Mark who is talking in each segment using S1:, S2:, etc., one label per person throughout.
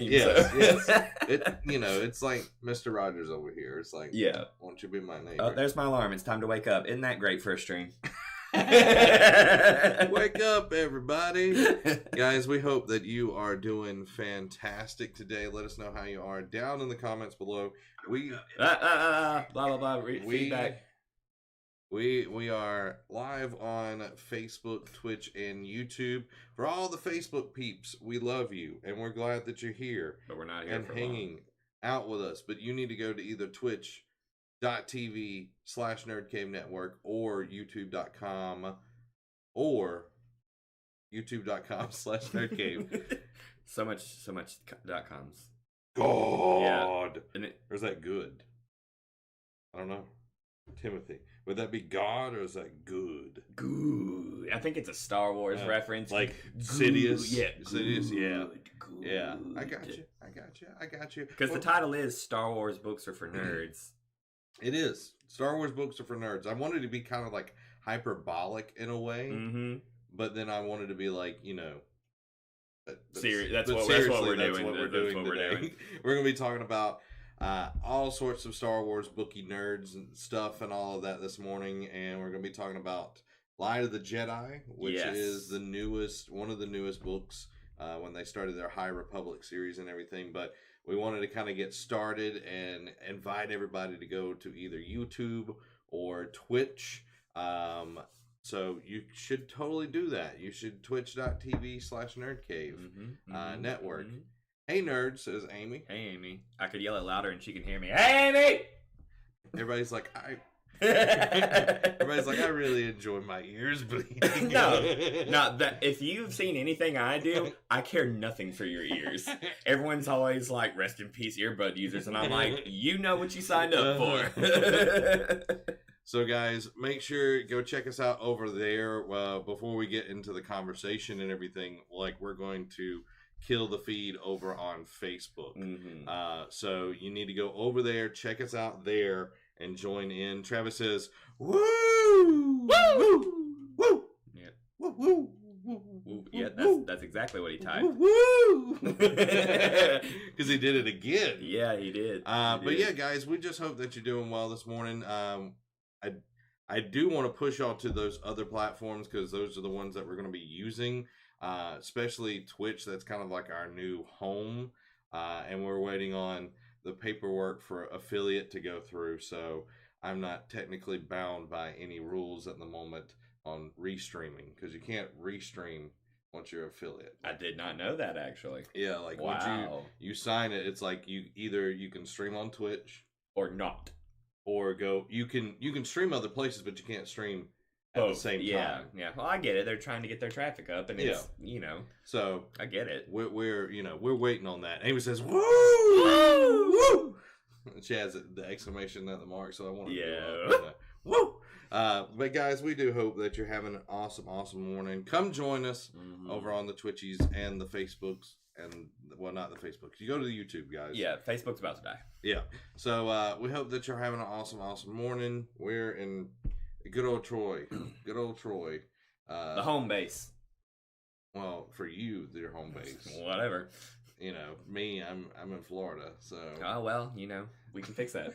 S1: Yes,
S2: so.
S1: yes. It's like Mr. Rogers over here. It's like,
S2: Yeah.
S1: won't you be my neighbor?
S2: Oh, there's my alarm. It's time to wake up. Isn't that great for a stream?
S1: Wake up, everybody. Guys, we hope that you are doing fantastic today. Let us know how you are down in the comments below.
S2: Blah, blah, blah. Feedback.
S1: We are live on Facebook, Twitch, and YouTube. For all the Facebook peeps, we love you, and we're glad that you're here.
S2: But we're not here
S1: and
S2: for
S1: hanging
S2: long.
S1: out with us. But you need to go to either twitch.tv/Nerdcave Network or youtube.com or youtube.com/Nerdcave.
S2: so much .coms.
S1: God.
S2: Yeah.
S1: Or is that good? I don't know. Timothy. Would that be God or is that good?
S2: Good. I think it's a Star Wars reference.
S1: Like Sidious.
S2: Yeah.
S1: Sidious, yeah.
S2: Good.
S1: Yeah. I got you.
S2: Because the title is Star Wars Books Are for Nerds.
S1: It is. Star Wars Books Are for Nerds. I wanted to be kind of like hyperbolic in a way.
S2: Mm-hmm.
S1: But then I wanted to be like,
S2: That's what we're doing.
S1: We're doing today. We're going to be talking about all sorts of Star Wars bookie nerds and stuff and all of that this morning, and we're going to be talking about Light of the Jedi, which is one of the newest books when they started their High Republic series and everything. But we wanted to kind of get started and invite everybody to go to either YouTube or Twitch. So you should totally do that. You should twitch.tv/nerdcave network. Mm-hmm. Hey, nerd, says Amy.
S2: Hey, Amy. I could yell it louder and she can hear me. Hey, Amy!
S1: Everybody's like, I really enjoy my ears bleeding.
S2: No. If you've seen anything I do, I care nothing for your ears. Everyone's always like, rest in peace, earbud users. And I'm like, you know what you signed up for.
S1: So, guys, make sure go check us out over there before we get into the conversation and everything. Like, we're going to kill the feed over on Facebook. Mm-hmm. So you need to go over there, check us out there, and join in. Travis says, "Woo, woo, woo,
S2: yeah,
S1: woo, woo,
S2: woo." Yeah, that's exactly what he typed.
S1: Woo, because he did it again.
S2: Yeah, he did.
S1: But yeah, guys, we just hope that you're doing well this morning. I do want to push y'all to those other platforms because those are the ones that we're going to be using. Especially Twitch, that's kind of like our new home, and we're waiting on the paperwork for affiliate to go through, so I'm not technically bound by any rules at the moment on restreaming, because you can't restream once you're affiliate.
S2: I did not know that, actually.
S1: Yeah, like once you sign it, it's like you can stream on Twitch
S2: or not,
S1: or you can stream other places, but you can't stream at the same time.
S2: Yeah. Well, I get it. They're trying to get their traffic up, and it's
S1: So
S2: I get it.
S1: We're waiting on that. Amy says, "Woo, woo, woo!" She has the exclamation at the mark, so I want to do woo. But guys, we do hope that you're having an awesome morning. Come join us over on the Twitchies and the Facebooks, and not the Facebooks. You go to the YouTube, guys.
S2: Yeah, Facebook's about to die.
S1: Yeah. So we hope that you're having an awesome morning. We're in good old Troy.
S2: The home base.
S1: Well, for you, your home base.
S2: Whatever.
S1: Me, I'm in Florida, so.
S2: Oh well, we can fix that.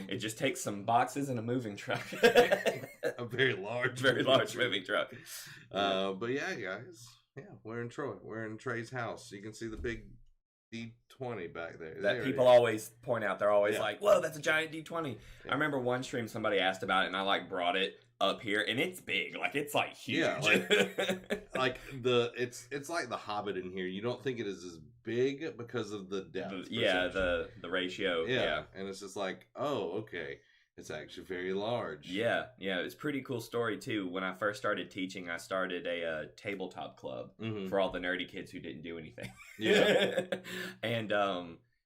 S2: It just takes some boxes and a moving truck.
S1: A very large
S2: moving truck.
S1: But yeah, guys. Yeah, we're in Troy. We're in Trey's house. You can see the big D20 back there.
S2: That people always point out. They're always like, "Whoa, that's a giant D20." Yeah. I remember one stream somebody asked about it, and I brought it up here, and it's big. It's huge.
S1: Yeah, it's like the Hobbit in here. You don't think it is as big because of the depth.
S2: The ratio. Yeah,
S1: and it's just like, oh, okay. It's actually very large.
S2: Yeah. It's a pretty cool story, too. When I first started teaching, I started a tabletop club for all the nerdy kids who didn't do anything.
S1: Yeah.
S2: And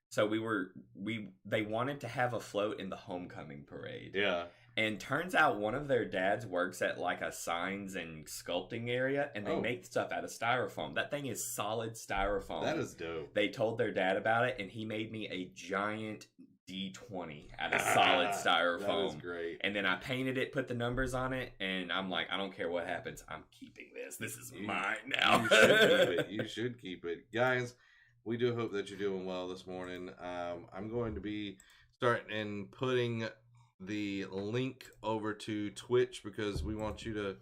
S2: so they wanted to have a float in the homecoming parade.
S1: Yeah.
S2: And turns out one of their dads works at a signs and sculpting area, and they make stuff out of styrofoam. That thing is solid styrofoam.
S1: That is dope.
S2: They told their dad about it, and he made me a giant D20 out of solid styrofoam.
S1: That is great.
S2: And then I painted it, put the numbers on it, and I'm like, I don't care what happens. I'm keeping this. This is mine now.
S1: You should keep it. You should keep it. Guys, we do hope that you're doing well this morning. I'm going to be starting and putting the link over to Twitch because we want you to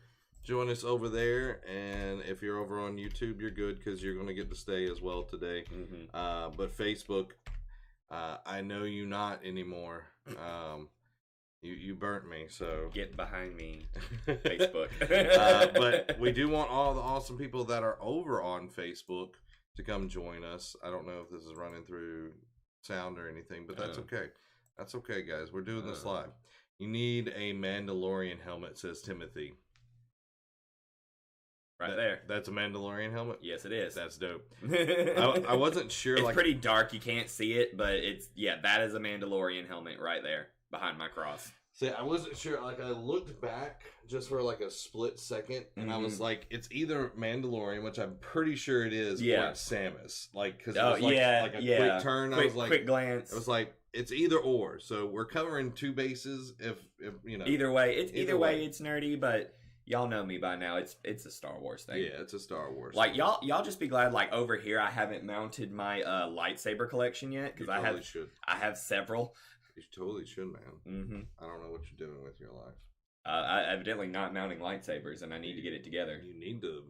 S1: join us over there. And if you're over on YouTube, you're good because you're going to get to stay as well today.
S2: Mm-hmm.
S1: But Facebook, I know you not anymore. You burnt me, so
S2: get behind me, Facebook.
S1: But we do want all the awesome people that are over on Facebook to come join us. I don't know if this is running through sound or anything, but that's okay. That's okay, guys. We're doing this live. You need a Mandalorian helmet, says Timothy.
S2: Right there.
S1: That's a Mandalorian helmet?
S2: Yes, it is.
S1: That's dope. I wasn't sure.
S2: It's pretty dark. You can't see it, but that is a Mandalorian helmet right there behind my cross.
S1: See, I wasn't sure. Like, I looked back just for like a split second, and I was like, it's either Mandalorian, which I'm pretty sure it is, or it's Samus. Like, because it was like a quick turn. I was like,
S2: quick glance.
S1: It was like, it's either or. So we're covering two bases. If you know,
S2: either way, it's nerdy, but y'all know me by now. It's a Star Wars thing.
S1: Yeah, it's a Star Wars.
S2: Like thing. y'all just be glad. Like over here, I haven't mounted my lightsaber collection yet because I have several.
S1: You totally should, man.
S2: Mm-hmm.
S1: I don't know what you're doing with your life.
S2: I evidently not mounting lightsabers, and I need to get it together.
S1: You need to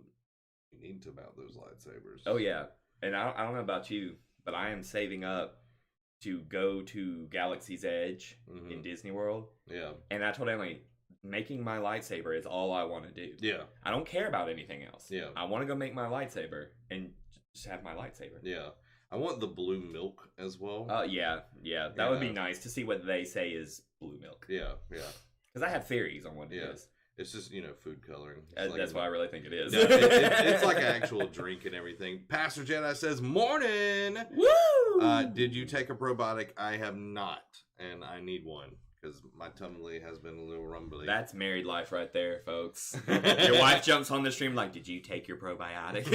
S1: mount those lightsabers.
S2: Oh yeah, and I don't know about you, but I am saving up to go to Galaxy's Edge in Disney World.
S1: Yeah,
S2: and I told Emily, making my lightsaber is all I want to do.
S1: Yeah,
S2: I don't care about anything else.
S1: Yeah,
S2: I want to go make my lightsaber and just have my lightsaber.
S1: Yeah. I want the blue milk as well.
S2: Yeah. That would be nice to see what they say is blue milk.
S1: Yeah.
S2: Because I have theories on what it is.
S1: It's just, food coloring.
S2: That's what I really think it is.
S1: No, it's like an actual drink and everything. Pastor Jedi says, morning!
S2: Woo!
S1: Did you take a probiotic? I have not, and I need one. Because my tummy has been a little rumbly.
S2: That's married life right there, folks. Your wife jumps on the stream like, did you take your probiotic?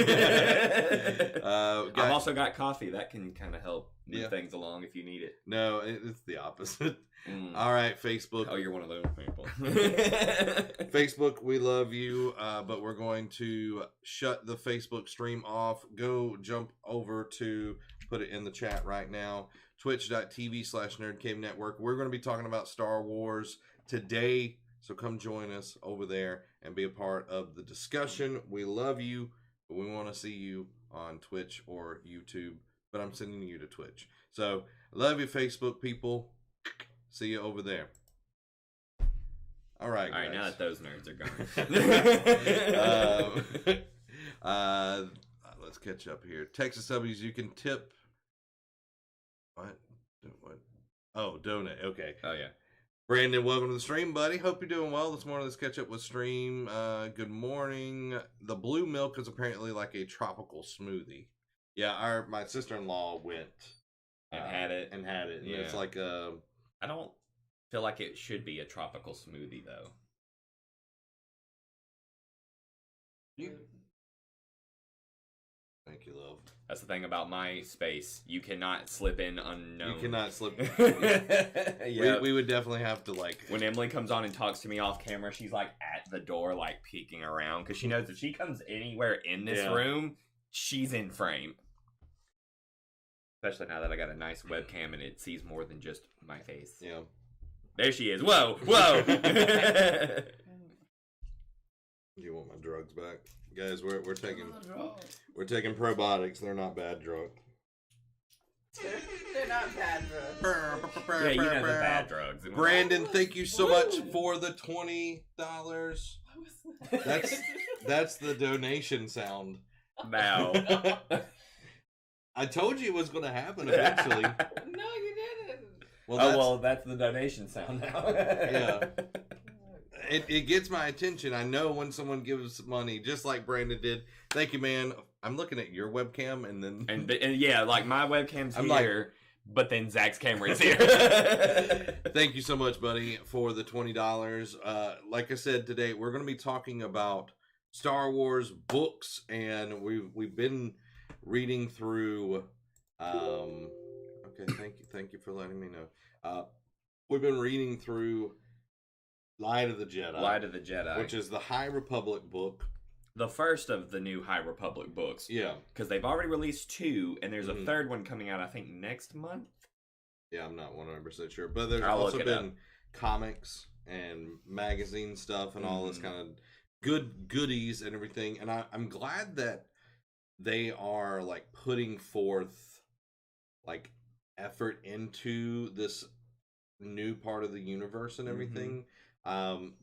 S2: I've also got coffee. That can kind of help move things along if you need it.
S1: No, it's the opposite. All right, Facebook.
S2: Oh, you're one of those people.
S1: Facebook, we love you, but we're going to shut the Facebook stream off. Go jump over to, put it in the chat right now, twitch.tv/nerdcavenetwork. We're going to be talking about Star Wars today, so come join us over there and be a part of the discussion. We love you, but we want to see you on Twitch or YouTube, but I'm sending you to Twitch. So, love you, Facebook people. See you over there. All right, guys.
S2: All right, now that those nerds
S1: are gone. Let's catch up here. Texas W's, you can tip. What? Oh, donate. Okay.
S2: Oh, yeah.
S1: Brandon, welcome to the stream, buddy. Hope you're doing well this morning. Let's catch up with stream. Good morning. The blue milk is apparently like a tropical smoothie. Yeah, my sister-in-law went
S2: and had it.
S1: And it's like a...
S2: I don't feel like it should be a tropical smoothie, though.
S1: Thank you, love.
S2: That's the thing about my space. You cannot slip in unknown.
S1: You cannot slip in.
S2: Yeah.
S1: We would definitely have to, like...
S2: When Emily comes on and talks to me off camera, she's, like, at the door, like, peeking around. Because she knows if she comes anywhere in this room, she's in frame. Especially now that I got a nice webcam and it sees more than just my face.
S1: Yeah.
S2: There she is. Whoa! Whoa!
S1: You want my drugs back? Guys, we're taking probiotics. They're not bad drugs.
S3: They're not bad drugs.
S2: Yeah, you know the bad drugs.
S1: Brandon, thank you so much for the $20. That's the donation sound.
S2: Now.
S1: I told you it was going to happen eventually.
S3: No, you didn't.
S2: Well, that's the donation sound now.
S1: Yeah. It gets my attention. I know when someone gives money, just like Brandon did. Thank you, man. I'm looking at your webcam, and then...
S2: And yeah, like, my webcam's here, but then Zach's camera is here.
S1: Thank you so much, buddy, for the $20. Like I said, today, we're going to be talking about Star Wars books, and we've been... reading through, okay, Okay, thank you for letting me know. We've been reading through Light of the Jedi.
S2: Light of the Jedi.
S1: Which is the High Republic book.
S2: The first of the new High Republic books.
S1: Yeah.
S2: Because they've already released 2, and there's a third one coming out, I think, next month?
S1: Yeah, I'm not 100% sure. But there's also been comics and magazine stuff and all this kind of goodies and everything. And I'm glad that they are, like, putting forth, like, effort into this new part of the universe and everything.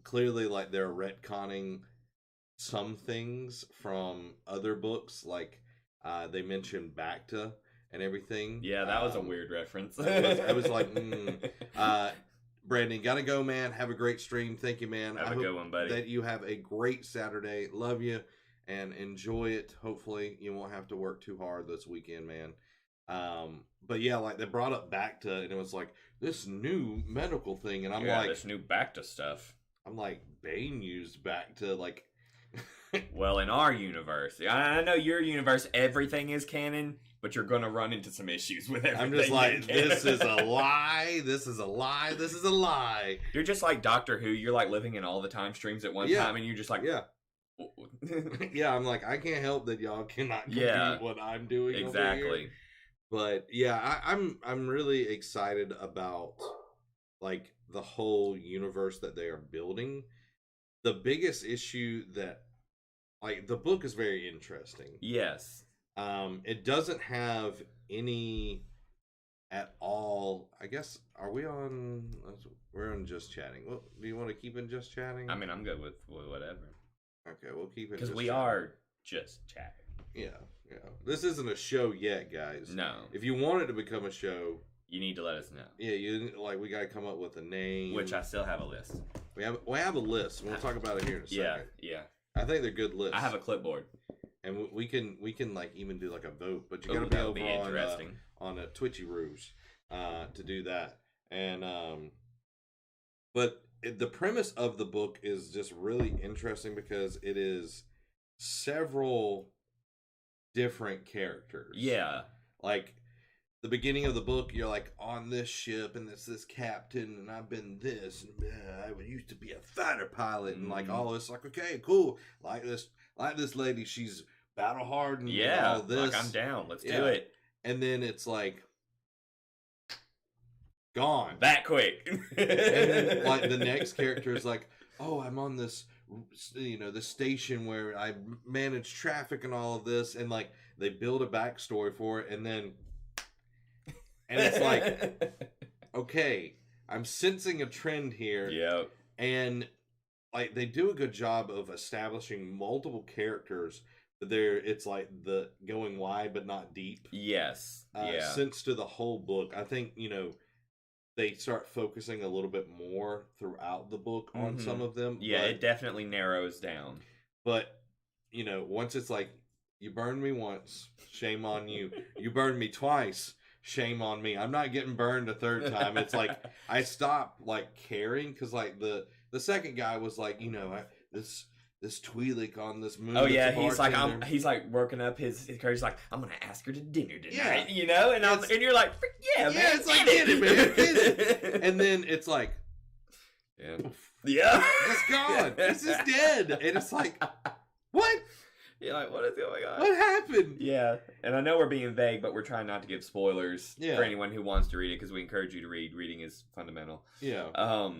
S1: Clearly, like, they're retconning some things from other books, like they mentioned Bacta and everything.
S2: Yeah, that was a weird reference.
S1: I was like, Brandon, gotta go, man. Have a great stream. Thank you, man.
S2: Have a good one, buddy.
S1: That you have a great Saturday. Love you and enjoy it. Hopefully, you won't have to work too hard this weekend, man. But yeah, like they brought up Bacta, and it was like this new medical thing, and I'm like,
S2: this new Bacta stuff.
S1: I'm like, Bane used Bacta, like.
S2: Well, in our universe, I know your universe, everything is canon, but you're gonna run into some issues with everything.
S1: I'm just like, this is a lie. This is a lie. This is a lie.
S2: You're just like Doctor Who. You're like living in all the time streams at one time, and you're just like,
S1: yeah. I'm like, I can't help that y'all cannot compute what I'm doing.
S2: Exactly.
S1: Over here. But yeah, I'm really excited about like the whole universe that they are building. The biggest issue that, like, the book is very interesting.
S2: Yes.
S1: It doesn't have any at all. I guess, we're on Just Chatting. Well, do you want to keep in Just Chatting?
S2: I mean, I'm good with whatever.
S1: Okay, we'll keep it.
S2: Because we are just chatting.
S1: Yeah. This isn't a show yet, guys.
S2: No.
S1: If you want it to become a show,
S2: you need to let us know.
S1: Yeah, we gotta come up with a name.
S2: Which I still have a list.
S1: We have a list. We'll talk about it here in a second.
S2: Yeah.
S1: I think they're good lists.
S2: I have a clipboard,
S1: and we can like even do like a vote, but you gotta be over on a Twitchy Rouge to do that. And but the premise of the book is just really interesting because it is several different characters.
S2: Yeah,
S1: like. The beginning of the book, you're like on this ship, and it's this captain, and I've been this, and I used to be a fighter pilot, and like all this, like okay, cool, like this lady, she's battle hardened, and all this.
S2: Like I'm down, let's do it.
S1: And then it's like gone
S2: that quick,
S1: and then like the next character is like, oh, I'm on this, this station where I manage traffic and all of this, and like they build a backstory for it, and then. And it's like, okay, I'm sensing a trend here.
S2: Yep.
S1: And like they do a good job of establishing multiple characters. But it's like the going wide but not deep.
S2: Yes.
S1: Sense to the whole book. I think, they start focusing a little bit more throughout the book on some of them.
S2: Yeah, it definitely narrows down.
S1: But, once it's like, you burned me once, shame on you. You burned me twice. Shame on me. I'm not getting burned a third time. It's like I stopped like caring because like the second guy was like this Twi'lek on this moon.
S2: Oh yeah, he's like working up his courage. Like I'm gonna ask her to dinner tonight.
S1: Yeah.
S2: And you're like man,
S1: it's like get it, man, get it. And then it's like it's gone. It's just dead. And it's like what?
S2: You're like, what is going on?
S1: What happened?
S2: Yeah, and I know we're being vague, but we're trying not to give spoilers for anyone who wants to read it because we encourage you to read. Reading is fundamental.
S1: Yeah.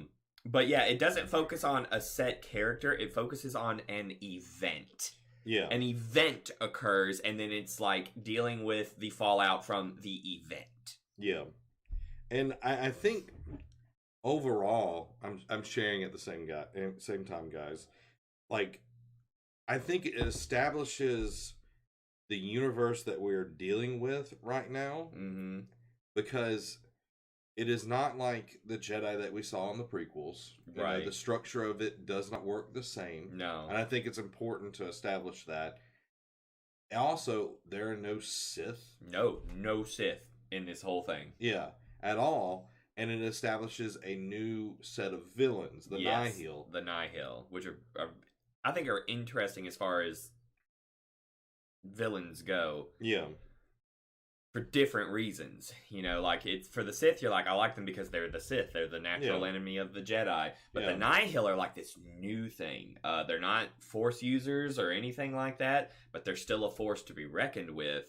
S2: But yeah, it doesn't focus on a set character. It focuses on an event.
S1: Yeah.
S2: An event occurs, and then it's like dealing with the fallout from the event.
S1: Yeah. And I think overall, I'm sharing at the same time, guys. Like. I think it establishes the universe that we're dealing with right now because it is not like the Jedi that we saw in the prequels.
S2: Right.
S1: The structure of it does not work the same.
S2: No.
S1: And I think it's important to establish that. Also, there are no Sith.
S2: No Sith in this whole thing.
S1: Yeah, at all. And it establishes a new set of villains, the Nihil.
S2: The Nihil, which are I think are interesting as far as villains go.
S1: Yeah.
S2: for different reasons. You know, like it's for the Sith, you're like, I like them because they're the Sith. They're the natural enemy of the Jedi. But the Nihil are like this new thing. They're not Force users or anything like that, but they're still a force to be reckoned with.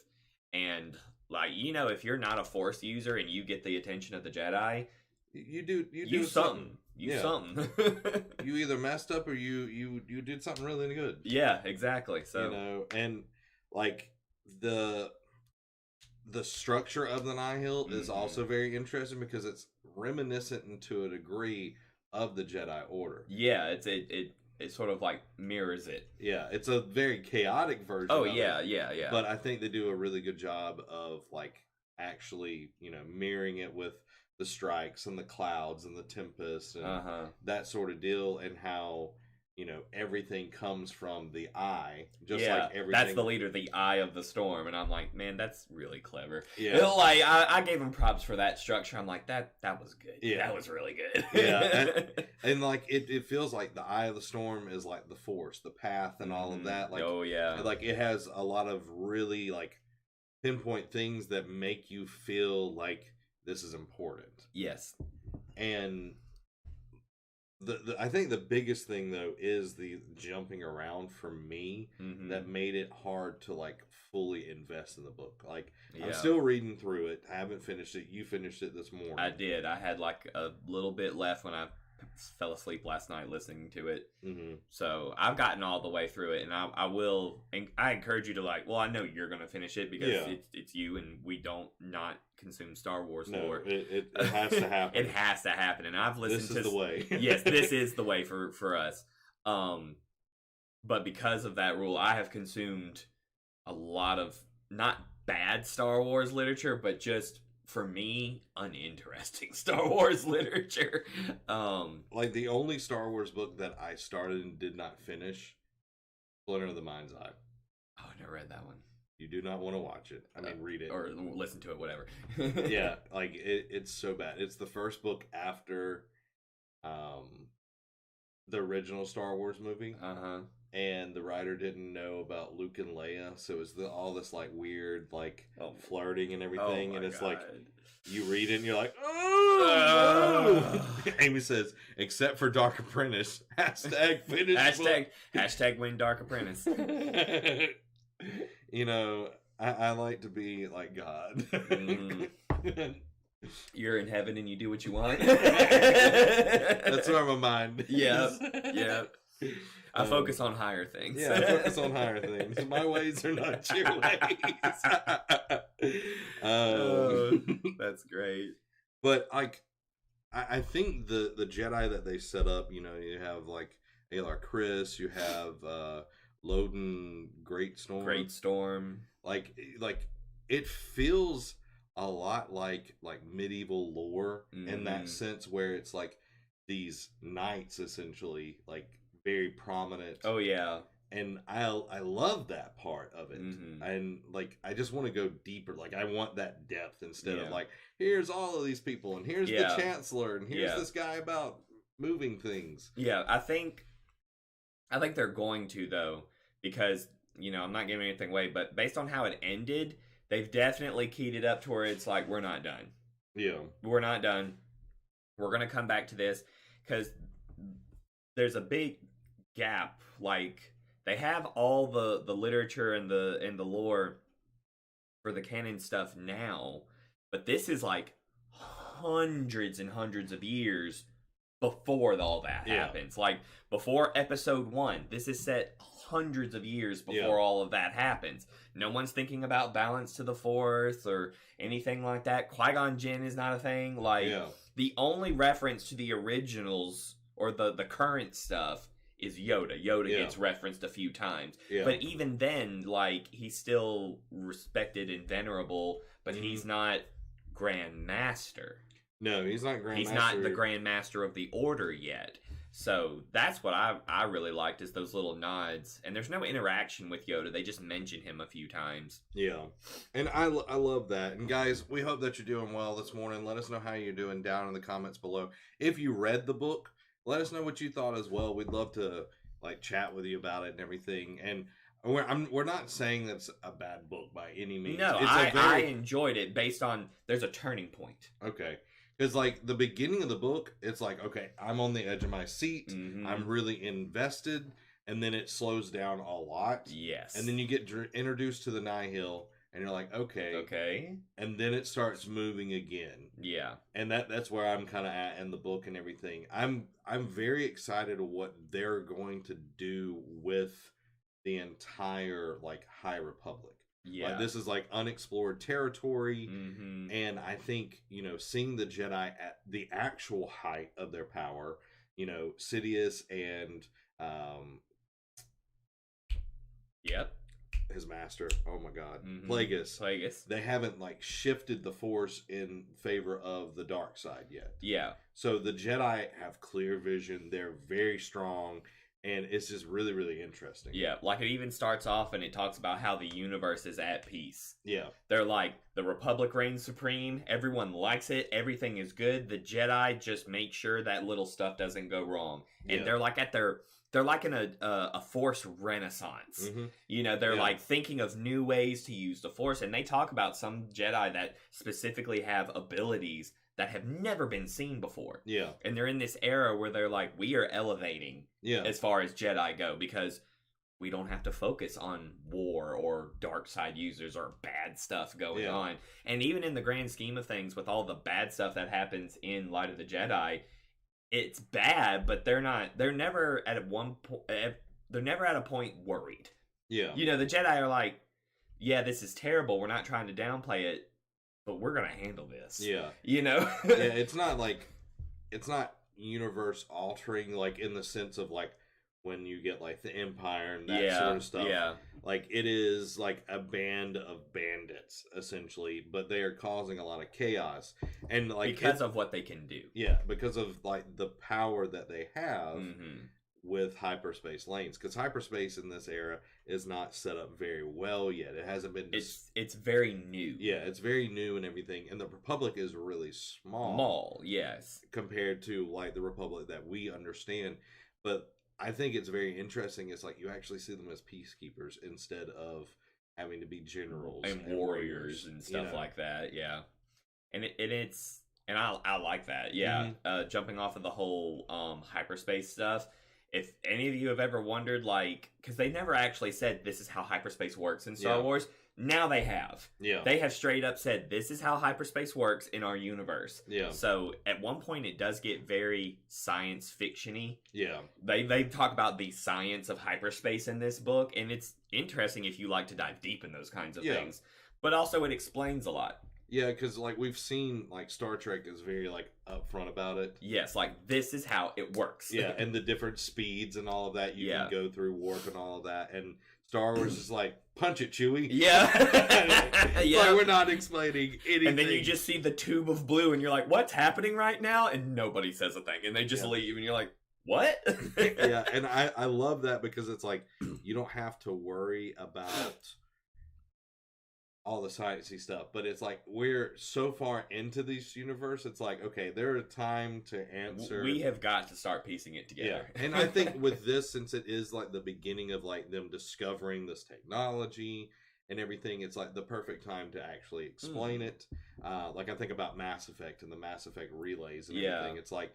S2: And like, you know, if you're not a Force user and you get the attention of the Jedi, you do something. Something.
S1: You either messed up or you did something really good.
S2: Yeah, exactly. So,
S1: you know, and like the structure of the Nihil is also very interesting because it's reminiscent to a degree of the Jedi Order.
S2: Yeah, it sort of like mirrors it.
S1: Yeah, it's a very chaotic version.
S2: Oh,
S1: of
S2: yeah,
S1: it,
S2: yeah.
S1: But I think they do a really good job of like actually, you know, mirroring it with the strikes and the clouds and the tempest and that sort of deal, and how, you know, everything comes from the eye, just like everything.
S2: That's the leader, the Eye of the Storm, and I'm like, man, that's really clever.
S1: Yeah,
S2: like I gave him props for that structure. I'm like, that was good. Yeah, that was really good.
S1: Yeah, and like it feels like the Eye of the Storm is like the Force, the path, and all of that. Like, like it has a lot of really like pinpoint things that make you feel like this is important.
S2: Yes,
S1: and. I think the biggest thing though is the jumping around for me that made it hard to like fully invest in the book. Like I'm still reading through it. I haven't finished it. You finished it this morning.
S2: I did. I had like a little bit left when I fell asleep last night listening to it. So I've gotten all the way through it, and I will. And I encourage you to like. Well, I know you're going to finish it because it's you, and we don't not consume Star Wars lore.
S1: It has to happen.
S2: It has to happen, and I've listened to
S1: this is the way.
S2: Yes, this is the way for us. But because of that rule, I have consumed a lot of not bad Star Wars literature, but just for me, uninteresting Star Wars literature.
S1: Like the only Star Wars book that I started and did not finish, Splinter of the Mind's Eye.
S2: Oh, I never read that one.
S1: You do not want to watch it. I mean, read it.
S2: Or listen to it, whatever.
S1: Yeah, like it's so bad. It's the first book after the original Star Wars movie. And the writer didn't know about Luke and Leia, so it's all this like weird like flirting and everything, and it's like you read it and you're like, oh no! Amy says, except for Dark Apprentice. #finish.
S2: Hashtag win Dark Apprentice.
S1: You know, I like to be like God.
S2: You're in heaven and you do what you want.
S1: That's where my mind is.
S2: Yeah. I focus on higher things.
S1: Yeah, I focus on higher things. My ways are not your ways.
S2: That's great.
S1: But like, I think the Jedi that they set up, you know, you have like Alar Chris, you have Loden Greatstorm. Like it feels a lot like medieval lore in that sense, where it's like these knights essentially like very prominent.
S2: Oh yeah.
S1: And I love that part of it. And like I just want to go deeper. Like I want that depth instead of like, here's all of these people and here's the Chancellor and here's this guy about moving things. Yeah,
S2: I think they're going to though, because, you know, I'm not giving anything away, but based on how it ended, they've definitely keyed it up to where it's like, we're not done.
S1: Yeah.
S2: We're not done. We're going to come back to this because there's a big gap. Like, they have all the literature and the lore for the canon stuff now, but this is like hundreds and hundreds of years before all that happens. Like, before episode 1, this is set hundreds of years before all of that happens. No one's thinking about balance to the Force or anything like that. Qui-Gon Jinn is not a thing. Like, the only reference to the originals or the current stuff is Yoda. Yoda gets referenced a few times. But even then, like, he's still respected and venerable, but he's not Grand Master.
S1: No, he's not Grand
S2: Master. He's not the Grand Master of the Order yet. So that's what I really liked, is those little nods. And there's no interaction with Yoda. They just mention him a few times. Yeah.
S1: And I love that. And guys, we hope that you're doing well this morning. Let us know how you're doing down in the comments below. If you read the book, let us know what you thought as well. We'd love to like chat with you about it and everything. And We're not saying that's a bad book by any means.
S2: No, I enjoyed it based on there's a turning point.
S1: Okay. Because, like, the beginning of the book, it's like, okay, I'm on the edge of my seat.
S2: Mm-hmm.
S1: I'm really invested. And then it slows down a lot.
S2: Yes.
S1: And then you get introduced to the Nihil, and you're like, okay.
S2: Okay.
S1: And then it starts moving again.
S2: Yeah.
S1: And that's where I'm kind of at in the book and everything. I'm very excited of what they're going to do with the entire, like, High Republic.
S2: Yeah.
S1: Like, this is like unexplored territory.
S2: Mm-hmm.
S1: And I think, seeing the Jedi at the actual height of their power, Sidious and
S2: yep,
S1: his master, oh my god,
S2: mm-hmm.
S1: Plagueis, they haven't, like, shifted the Force in favor of the dark side yet.
S2: Yeah.
S1: So the Jedi have clear vision. They're very strong. And it's just really, really interesting.
S2: Yeah, like it even starts off and it talks about how the universe is at peace.
S1: Yeah.
S2: They're like, the Republic reigns supreme, everyone likes it, everything is good, the Jedi just make sure that little stuff doesn't go wrong. And they're like they're like in a Force renaissance.
S1: Mm-hmm.
S2: They're like thinking of new ways to use the Force, and they talk about some Jedi that specifically have abilities that have never been seen before.
S1: Yeah.
S2: And they're in this era where they're like, we are elevating as far as Jedi go, because we don't have to focus on war or dark side users or bad stuff going on. And even in the grand scheme of things, with all the bad stuff that happens in Light of the Jedi, it's bad, but they're never at a point worried.
S1: Yeah.
S2: The Jedi are like, yeah, this is terrible. We're not trying to downplay it, but we're gonna handle this.
S1: Yeah.
S2: Yeah,
S1: it's not universe altering, like, in the sense of, like, when you get, like, the Empire and that sort of stuff.
S2: Yeah.
S1: Like, it is like a band of bandits, essentially, but they are causing a lot of chaos. And, like,
S2: because of what they can do.
S1: Yeah, because of, like, the power that they have with hyperspace lanes. Because hyperspace in this era is not set up very well yet. It hasn't been...
S2: It's very new.
S1: Yeah, it's very new and everything. And the Republic is really small.
S2: Small, yes.
S1: Compared to, like, the Republic that we understand. But I think it's very interesting. It's like you actually see them as peacekeepers instead of having to be generals
S2: and warriors and stuff like that. Yeah, and I like that. Yeah, jumping off of the whole hyperspace stuff. If any of you have ever wondered, like, because they never actually said this is how hyperspace works in Star Wars. Now they have. Yeah. They have straight up said, this is how hyperspace works in our universe. Yeah. So, at one point, it does get very science fiction-y. Yeah. They talk about the science of hyperspace in this book, and it's interesting if you like to dive deep in those kinds of things. But also, it explains a lot.
S1: Yeah, because, like, we've seen, like, Star Trek is very, like, upfront about it.
S2: Yes, like, this is how it works.
S1: Yeah, and the different speeds and all of that you can go through, warp and all of that, and Star Wars is like, punch it, Chewie. Yeah. Like, we're not explaining anything.
S2: And then you just see the tube of blue, and you're like, what's happening right now? And nobody says a thing, and they just leave, and you're like, what?
S1: Yeah, and I love that because it's like, you don't have to worry about all the sciencey stuff, but it's like we're so far into this universe, it's like, okay, there is time to answer.
S2: We have got to start piecing it together.
S1: Yeah. And I think with this, since it is like the beginning of like them discovering this technology and everything, it's like the perfect time to actually explain it. Like I think about Mass Effect and the Mass Effect relays and everything. It's like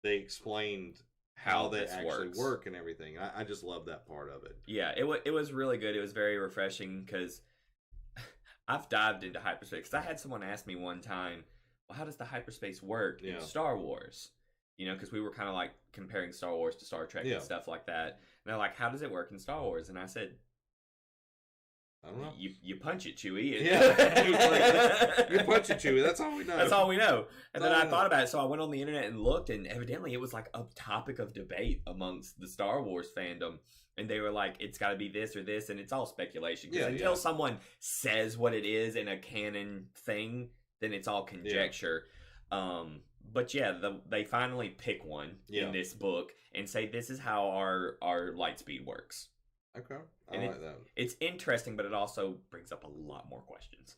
S1: they explained how they actually work and everything. I just love that part of it.
S2: Yeah, it was really good. It was very refreshing because I've dived into hyperspace. Because I had someone ask me one time, well, how does the hyperspace work in Star Wars? You know, because we were kind of like comparing Star Wars to Star Trek and stuff like that. And they're like, how does it work in Star Wars? And I said,
S1: I don't know.
S2: You punch it, Chewie.
S1: You punch it, Chewie. That's all we know.
S2: That's all we know. And then I thought about it, so I went on the internet and looked, and evidently it was like a topic of debate amongst the Star Wars fandom. And they were like, it's got to be this or this, and it's all speculation. Because until someone says what it is in a canon thing, then it's all conjecture. But yeah, they finally pick one in this book and say, this is how our light speed works.
S1: Okay, I like that.
S2: It's interesting, but it also brings up a lot more questions.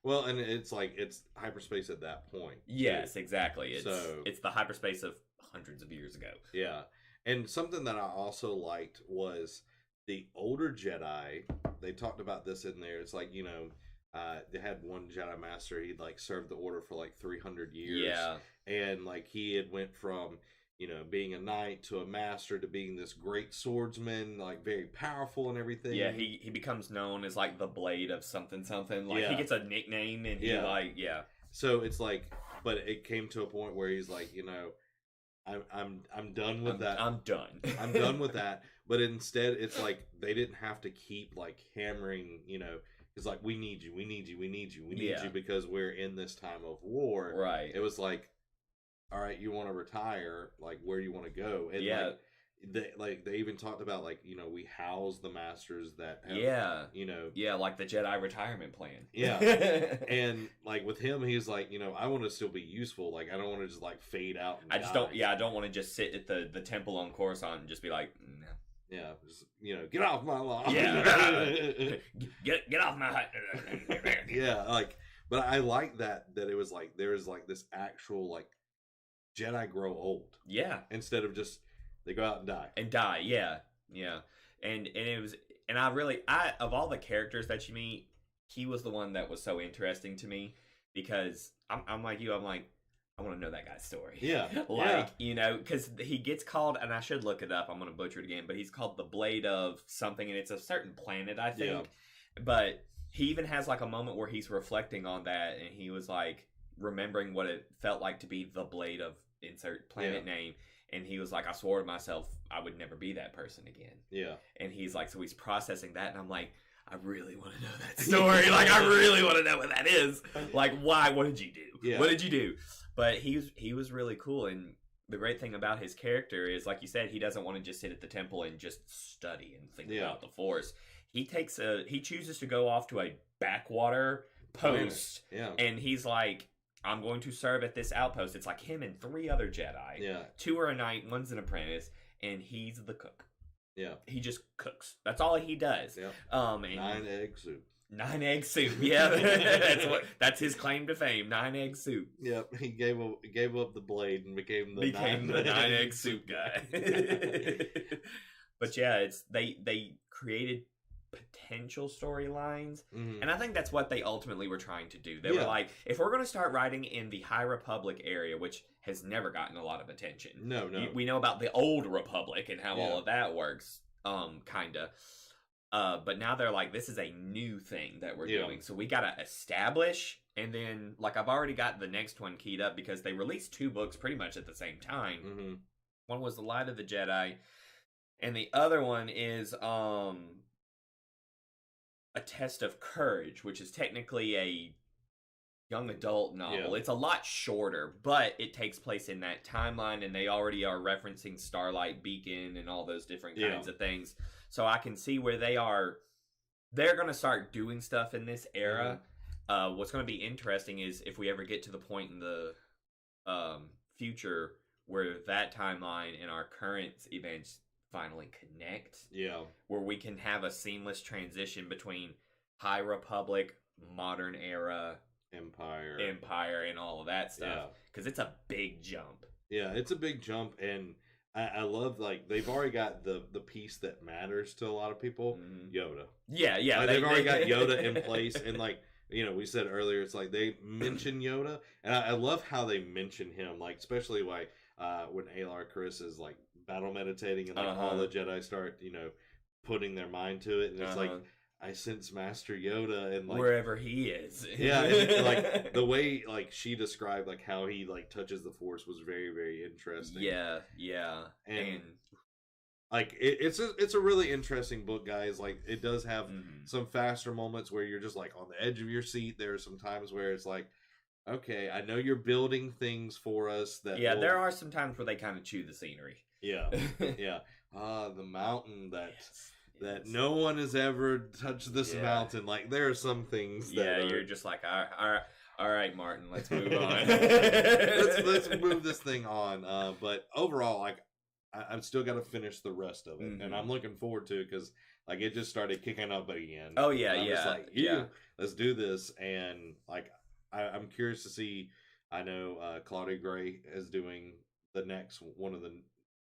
S1: Well, and it's like, it's hyperspace at that point.
S2: Yes, exactly. It's the hyperspace of hundreds of years ago.
S1: Yeah. And something that I also liked was the older Jedi, they talked about this in there. It's like, they had one Jedi Master. He'd like served the Order for like 300 years.
S2: Yeah.
S1: And like he had went from, being a knight to a master to being this great swordsman, like very powerful and everything.
S2: Yeah, he becomes known as like the Blade of something something. Like he gets a nickname and he
S1: So it's like, but it came to a point where he's like, I'm done with that.
S2: I'm done.
S1: I'm done with that. But instead, it's like they didn't have to keep like hammering, it's like we need you, we need you, we need you, we need you because we're in this time of war.
S2: Right.
S1: It was like, all right, you want to retire? Like, where do you want to go? And they even talked about like, we house the masters that have,
S2: like the Jedi retirement plan.
S1: Yeah. And like with him, he's like, I want to still be useful. Like, I don't want to just like fade out. And
S2: I don't want to just sit at the temple on Coruscant and just be like, no.
S1: Yeah, just, get off my lawn.
S2: Yeah. get off my hut.
S1: Yeah, like, but I like that it was like, there was like this actual like Jedi grow old.
S2: Yeah.
S1: Instead of just, they go out and die.
S2: Yeah. And it was, and I of all the characters that you meet, he was the one that was so interesting to me because I'm like you, I'm like, I want to know that guy's story.
S1: Yeah.
S2: Because he gets called, and I should look it up, I'm going to butcher it again, but he's called the Blade of something, and it's a certain planet, I think. Yeah. But he even has like a moment where he's reflecting on that, and he was like remembering what it felt like to be the Blade of insert planet name. And he was like, I swore to myself I would never be that person again. Yeah. And he's like, so he's processing that, and I'm like, I really want to know that story. Like, I really want to know what that is. Like, why? What did you do? Yeah. What did you do? But he was really cool, and the great thing about his character is, like you said, he doesn't want to just sit at the temple and just study and think about the Force. He chooses to go off to a backwater post, and he's like, I'm going to serve at this outpost. It's like him and 3 other Jedi. Yeah. 2 are a knight, 1's an apprentice, and he's the cook. Yeah. He just cooks. That's all he does. Yeah. And
S1: 9-egg soup.
S2: 9-egg soup. Yeah. that's his claim to fame. 9-egg soup.
S1: Yep. He gave up the blade and became the
S2: 9-egg soup guy. But yeah, they created potential storylines, and I think that's what they ultimately were trying to do. They were like, if we're going to start writing in the High Republic area, which has never gotten a lot of attention. No. We know about the Old Republic and how all of that works, kinda. But now they're like, this is a new thing that we're doing, so we gotta establish, and then like I've already got the next one keyed up because they released 2 books pretty much at the same time. Mm-hmm. One was The Light of the Jedi, and the other one is A Test of Courage, which is technically a young adult novel. It's a lot shorter, but it takes place in that timeline, and they already are referencing Starlight Beacon and all those different kinds of things. So I can see where they're going to start doing stuff in this era. Mm-hmm. What's going to be interesting is if we ever get to the point in the future where that timeline and our current events finally connect. Yeah. Where we can have a seamless transition between High Republic, modern era, Empire, and all of that stuff. Because it's a big jump.
S1: Yeah, it's a big jump, and I love, like, they've already got the piece that matters to a lot of people, Yoda. Yeah.
S2: Like,
S1: they've already got Yoda in place, and, like, we said earlier, it's like they mention Yoda, and I love how they mention him, like, especially, like, when Alar Chris is, like, battle meditating, and, like, all the Jedi start, putting their mind to it, and it's like, I sense Master Yoda, and like
S2: wherever he is.
S1: Yeah, and like the way like she described like how he like touches the Force was very, very interesting.
S2: Yeah. And
S1: like it's a really interesting book, guys. Like it does have some faster moments where you're just like on the edge of your seat. There are some times where it's like, okay, I know you're building things for us that
S2: there are some times where they kind of chew the scenery.
S1: Yeah. The mountain that no one has ever touched this mountain. Like, there are some things that
S2: you're just like, all right, Martin, let's move on.
S1: let's move this thing on. But overall, like, I'm still got to finish the rest of it. And I'm looking forward to it because, like, it just started kicking up again.
S2: Oh, yeah, yeah.
S1: Like, let's do this. And, like, I'm curious to see, I know Claudia Gray is doing the next one of the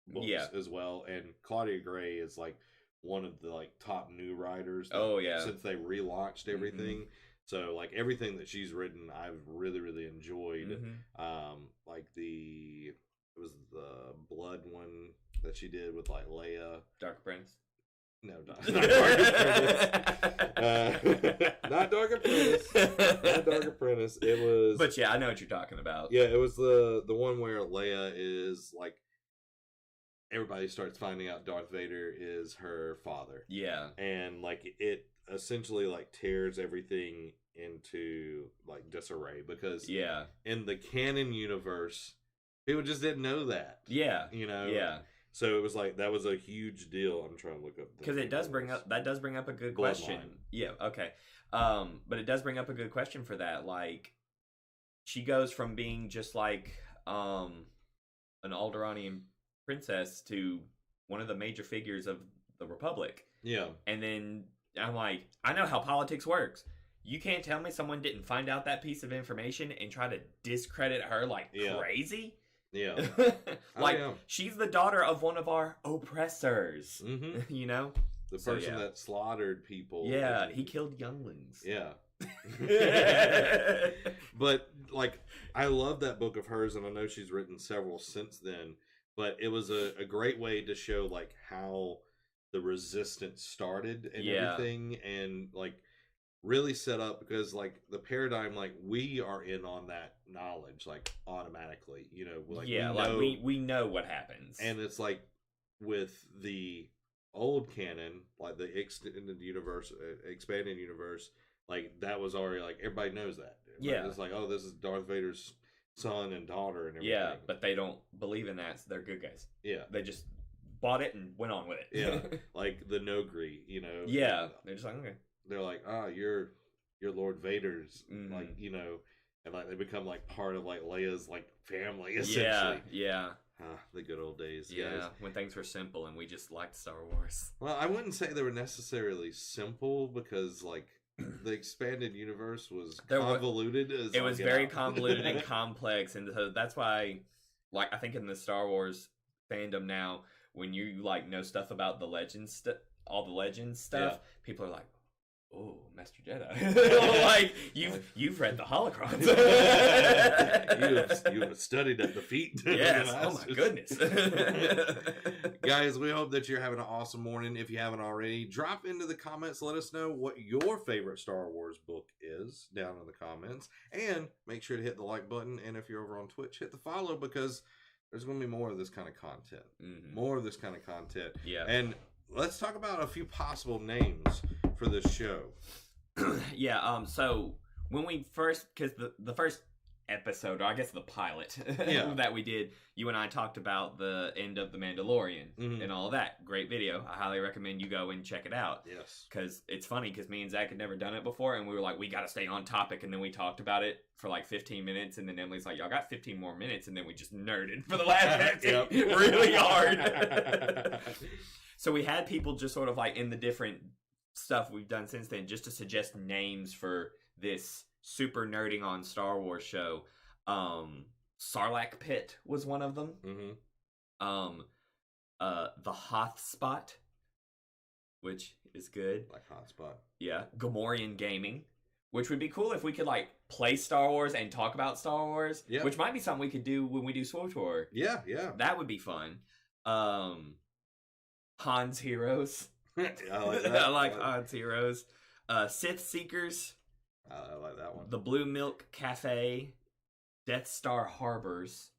S1: books as well. And Claudia Gray is, like, one of the like top new writers.
S2: Oh yeah,
S1: since they relaunched everything. So like everything that she's written, I've really enjoyed. Like it was the Blood one that she did with like Leia.
S2: Dark Prince.
S1: No, not Dark Apprentice. Not Dark Apprentice. Not Dark Apprentice. It was.
S2: But yeah, I know what you're talking about.
S1: Yeah, it was the one where Leia is like. Everybody starts finding out Darth Vader is her father. Yeah. And like it essentially like tears everything into like disarray because in the canon universe, people just didn't know that. Yeah. You know? Yeah. So it was like that was a huge deal. I'm trying to look up
S2: because it does bring up a good question. Yeah, okay. But it does bring up a good question for that. Like she goes from being just like an Alderaanian princess to one of the major figures of the Republic. Yeah. And then I'm like, I know how politics works. You can't tell me someone didn't find out that piece of information and try to discredit her like crazy? Yeah. Like, she's the daughter of one of our oppressors. You know?
S1: The person that slaughtered people.
S2: Yeah, he killed younglings. Yeah.
S1: But, like, I love that book of hers, and I know she's written several since then. But it was a great way to show, like, how the resistance started and everything. And, like, really set up because, like, the paradigm, like, we are in on that knowledge, like, automatically. You know? Like,
S2: we know what happens.
S1: And it's, like, with the old canon, like, the extended universe, expanded universe, like, that was already, like, everybody knows that. Like, it's like, oh, this is Darth Vader's son and daughter and everything.
S2: Yeah, but they don't believe in that, so they're good guys. Yeah. They just bought it and went on with it.
S1: Yeah. Like the Nogri, you know.
S2: Yeah. They're just like, okay.
S1: They're like, you're Lord Vader's, like, you know, and like they become like part of like Leia's like family essentially. Yeah. The good old days.
S2: Yeah, guys. When things were simple and we just liked Star Wars.
S1: Well, I wouldn't say they were necessarily simple because like the expanded universe was convoluted.
S2: It was very convoluted and complex, and so that's why, like, I think in the Star Wars fandom now, when you like know stuff about the legends, all the legends stuff, people are like, "Oh, Master Jedi!" Like you've read the holocrons.
S1: you have studied at the feet.
S2: Yes. Oh my goodness.
S1: Guys, we hope that you're having an awesome morning. If you haven't already, drop into the comments. Let us know what your favorite Star Wars book is down in the comments, and make sure to hit the like button. And if you're over on Twitch, hit the follow because there's going to be more of this kind of content. More of this kind of content. Yeah. And let's talk about a few possible names for this show.
S2: Yeah, so when we first, because the first episode, or I guess the pilot that we did, you and I talked about the end of The Mandalorian and all of that. Great video. I highly recommend you go and check it out. Yes. Because it's funny, because me and Zach had never done it before, and we were like, we got to stay on topic, and then we talked about it for like 15 minutes, and then Emily's like, y'all got 15 more minutes, and then we just nerded for the last 15 really hard. So we had people just sort of like in the different stuff we've done since then just to suggest names for this super nerding on Star Wars show. Sarlacc Pit was one of them. The Hoth Spot, which is good.
S1: Like Hotspot.
S2: Yeah. Gamorrean Gaming, which would be cool if we could like play Star Wars and talk about Star Wars, which might be something we could do when we do SWTOR. Yeah, yeah. That would be fun. Han's Heroes. I like that. I like Han's Heroes. Sith Seekers.
S1: I like that one.
S2: The Blue Milk Cafe. Death Star Harbors.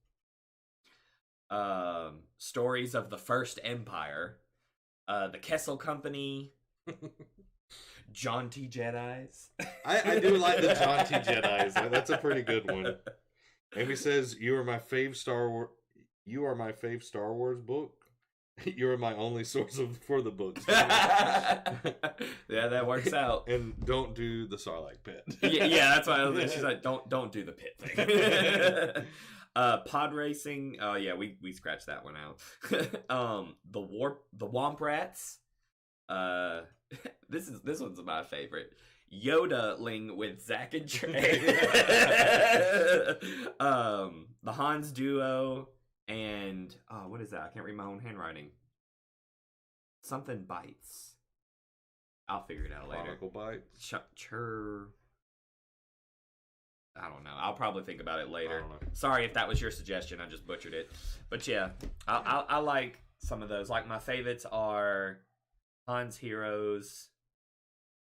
S2: Stories of the First Empire. The Kessel Company. Jaunty Jedis.
S1: I do like the Jaunty Jedis. That's a pretty good one. Amy says, "You are my fave Star Wars. You are my fave Star Wars book. You are my only source for the books."
S2: Yeah, that works out.
S1: And don't do the Sarlacc Pit.
S2: Yeah, that's why I was like, she's like, don't do the pit thing. Pod racing. Oh yeah, we scratched that one out. The Womp Rats. This one's my favorite. Yoda-ling with Zach and Trey. The Hans Duo. And what is that? I can't read my own handwriting. something bites. I'll figure it out later.
S1: Chronicle bites.
S2: I don't know. I'll probably think about it later.
S1: I don't know.
S2: Sorry if that was your suggestion. I just butchered it. But yeah, I like some of those. Like my favorites are Han's Heroes,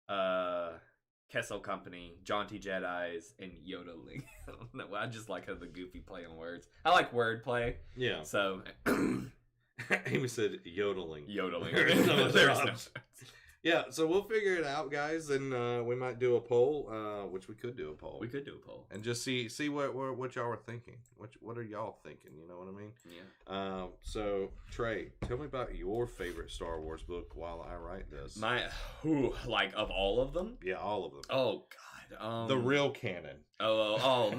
S2: Kessel Company, Jaunty Jedis, and Yodeling. I don't know. I just like the goofy play on words. I like wordplay.
S1: Yeah.
S2: So
S1: Amy said yodeling.
S2: Yodeling.
S1: There's no other
S2: There's no-
S1: option. Yeah, so we'll figure it out, guys, and we might do a poll, which we could do a poll.
S2: We could do a poll.
S1: And just see what y'all are thinking. What are y'all thinking? You know what I mean?
S2: Yeah.
S1: So Trey, tell me about your favorite Star Wars book while I write this.
S2: Like of all of them?
S1: Yeah, all of them.
S2: Oh God.
S1: The real canon.
S2: Oh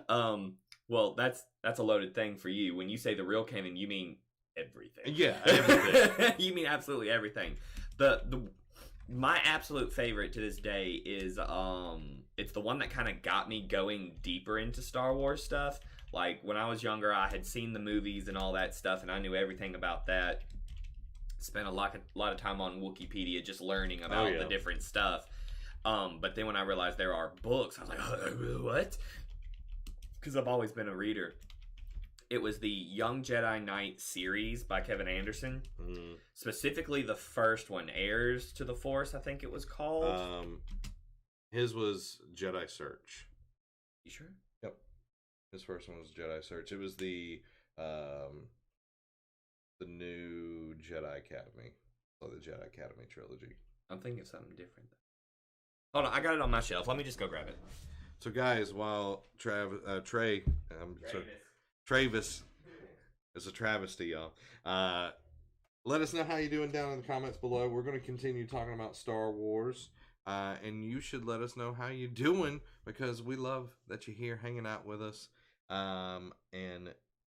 S2: no. Well, that's a loaded thing for you. When you say the real canon, you mean everything.
S1: Yeah, everything.
S2: You mean absolutely everything. My absolute favorite to this day is it's the one that kind of got me going deeper into Star Wars stuff. Like when I was younger, I had seen the movies and all that stuff, and I knew everything about that. Spent a lot of time on Wikipedia just learning about the different stuff. But then when I realized there are books, I was like, what? Because I've always been a reader. It was the Young Jedi Knight series by Kevin Anderson. Specifically the first one, Heirs to the Force, I think it was called.
S1: His was Jedi Search.
S2: You sure?
S1: Yep. His first one was Jedi Search. It was the new Jedi Academy. Or the Jedi Academy trilogy.
S2: I'm thinking of something different. Hold on, I got it on my shelf. Let me just go grab it.
S1: So guys, while Trey, Travis, it's a travesty, y'all. Let us know how you're doing down in the comments below. We're going to continue talking about Star Wars. And you should let us know how you're doing, because we love that you're here hanging out with us and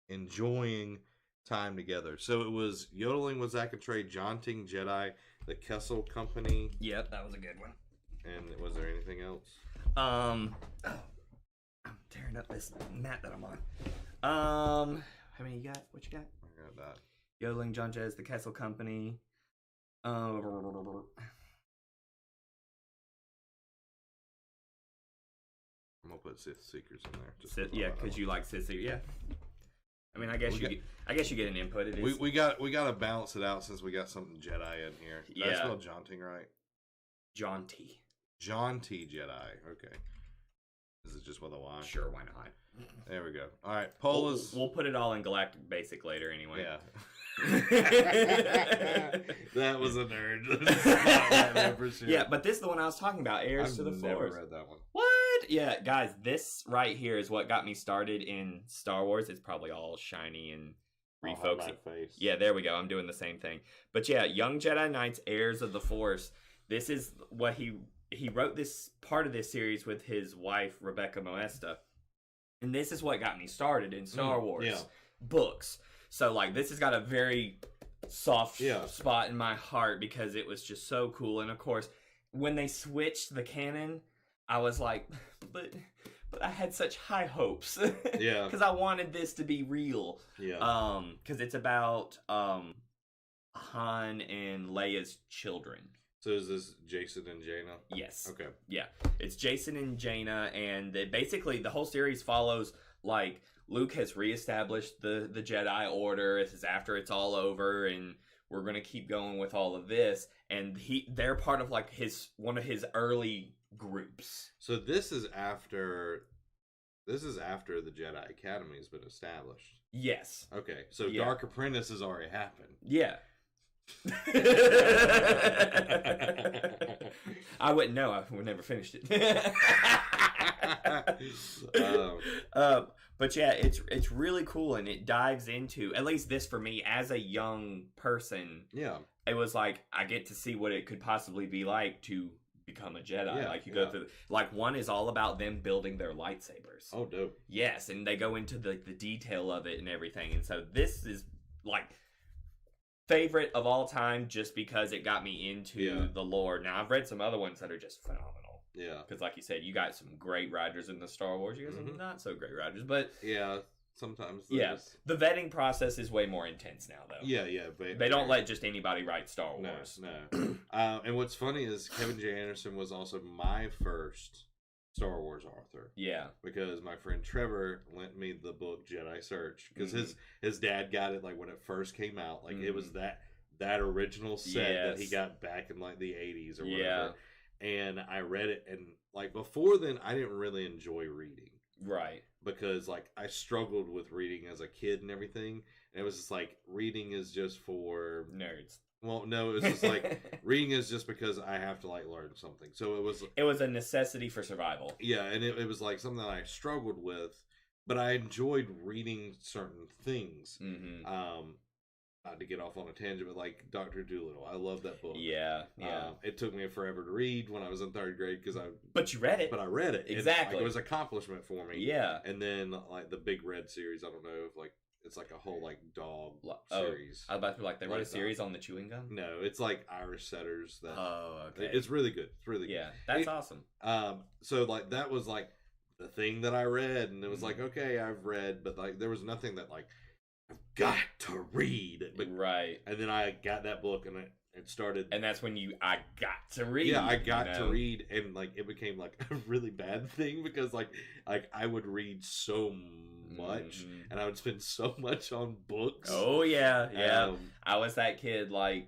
S1: enjoying time together. So it was Yodeling with Zach and Trey, Jaunting Jedi, the Kessel Company.
S2: Yep, that was a good one.
S1: And was there anything else?
S2: I'm tearing up this mat that I'm on. How many you got? What you got?
S1: I got that.
S2: Yodeling, John Jez, the Kessel Company.
S1: I'm gonna put Sith Seekers in there.
S2: Yeah, because you like Sith Seekers. Yeah. I mean, I guess you get an input. It is.
S1: We got to balance it out since we got something Jedi in here. That's spelled Jaunting, right?
S2: Jaunty.
S1: Jaunty Jedi. Okay. Is it just with a Y?
S2: Sure, why not?
S1: There we go. All right, poll is.
S2: We'll put it all in Galactic Basic later, anyway.
S1: Yeah. That was a nerd.
S2: Yeah, but this is the one I was talking about. Heirs to the Force.
S1: I've never read that one.
S2: What? Yeah, guys, this right here is what got me started in Star Wars. It's probably all shiny and refocusing. Yeah, there we go. I'm doing the same thing. But yeah, Young Jedi Knights, Heirs of the Force. This is what he wrote this part of this series with his wife Rebecca Moesta, and this is what got me started in Star Wars books. So like this has got a very soft spot in my heart because it was just so cool. And of course, when they switched the canon, I was like, but I had such high hopes.
S1: Yeah,
S2: because I wanted this to be real.
S1: Yeah.
S2: Because it's about Han and Leia's children.
S1: So is this Jason and Jaina?
S2: Yes.
S1: Okay.
S2: Yeah. It's Jason and Jaina, and basically the whole series follows, like, Luke has reestablished the Jedi Order. This is after it's all over, and we're going to keep going with all of this. And they're part of, like, one of his early groups.
S1: So this is after the Jedi Academy has been established.
S2: Yes.
S1: Okay. So Dark Apprentice has already happened.
S2: Yeah. I wouldn't know. I would never finished it. But yeah, it's really cool, and it dives into, at least this for me as a young person.
S1: Yeah,
S2: it was like I get to see what it could possibly be like to become a Jedi.
S1: Yeah,
S2: like you go through, like one is all about them building their lightsabers.
S1: Oh, dope.
S2: Yes, and they go into the detail of it and everything, and so this is like favorite of all time just because it got me into the lore. Now I've read some other ones that are just phenomenal.
S1: Yeah,
S2: because like you said, you got some great writers in the Star Wars. You got some not so great writers, but
S1: yeah, sometimes.
S2: The vetting process is way more intense now, though.
S1: Yeah.
S2: They don't let just anybody write Star Wars.
S1: No. And what's funny is Kevin J. Anderson was also my first Star Wars author.
S2: Yeah.
S1: Because my friend Trevor lent me the book Jedi Search. Because his dad got it like when it first came out. Like it was that original set that he got back in like the 80s or whatever. Yeah. And I read it, and like before then I didn't really enjoy reading.
S2: Right.
S1: Because like I struggled with reading as a kid and everything. And it was just like reading is just for
S2: nerds.
S1: Well, no, it was just like reading is just because I have to like learn something. So it was
S2: a necessity for survival.
S1: Yeah, and it was like something that I struggled with, but I enjoyed reading certain things. Not to get off on a tangent, but like Dr. Dolittle, I love that book.
S2: Yeah.
S1: It took me forever to read when I was in 3rd grade
S2: But you read it.
S1: But I read it
S2: Exactly.
S1: It was an accomplishment for me.
S2: Yeah.
S1: And then like the Big Red series, I don't know if like. It's like a whole like dog series.
S2: I was about to be like, they wrote a series on the chewing gum?
S1: No, it's like Irish setters.
S2: Okay.
S1: It's really good. It's really good.
S2: Yeah, that's awesome.
S1: So like that was like the thing that I read, and it was like, okay, I've read, but like there was nothing that like I've got to read.
S2: Right.
S1: And then I got that book, and it started.
S2: And that's when I got to read.
S1: Yeah, I got to read, and like it became like a really bad thing because like I would read so much, and I would spend so much on books.
S2: Oh yeah. I was that kid like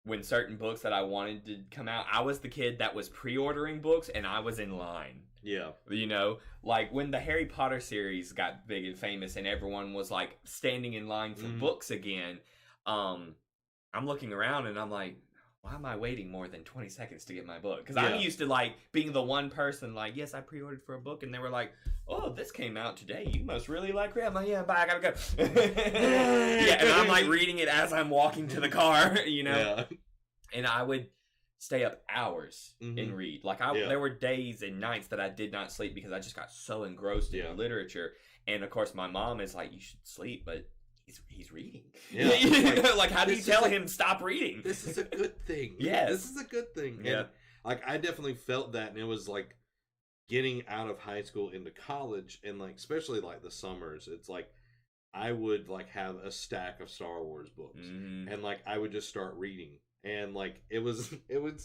S2: when certain books that I wanted to come out, I was the kid that was pre-ordering books, and I was in line.
S1: Yeah.
S2: You know, like when the Harry Potter series got big and famous, and everyone was like standing in line for books again. I'm looking around and I'm like, why am I waiting more than 20 seconds to get my book? Because I'm used to like being the one person like, yes, I pre-ordered for a book, and they were like, oh, this came out today. You must really like it. I'm like, yeah, bye, I gotta go. Yeah, and I'm like reading it as I'm walking to the car, you know? Yeah. And I would stay up hours and read. Like there were days and nights that I did not sleep because I just got so engrossed in literature. And of course my mom is like, you should sleep, but he's reading. Yeah. Like how do you tell him stop reading?
S1: This is a good thing.
S2: Yes.
S1: This is a good thing. Yeah. And like I definitely felt that, and it was like getting out of high school into college, and like especially like the summers, it's like I would like have a stack of Star Wars books, and like I would just start reading. And like it was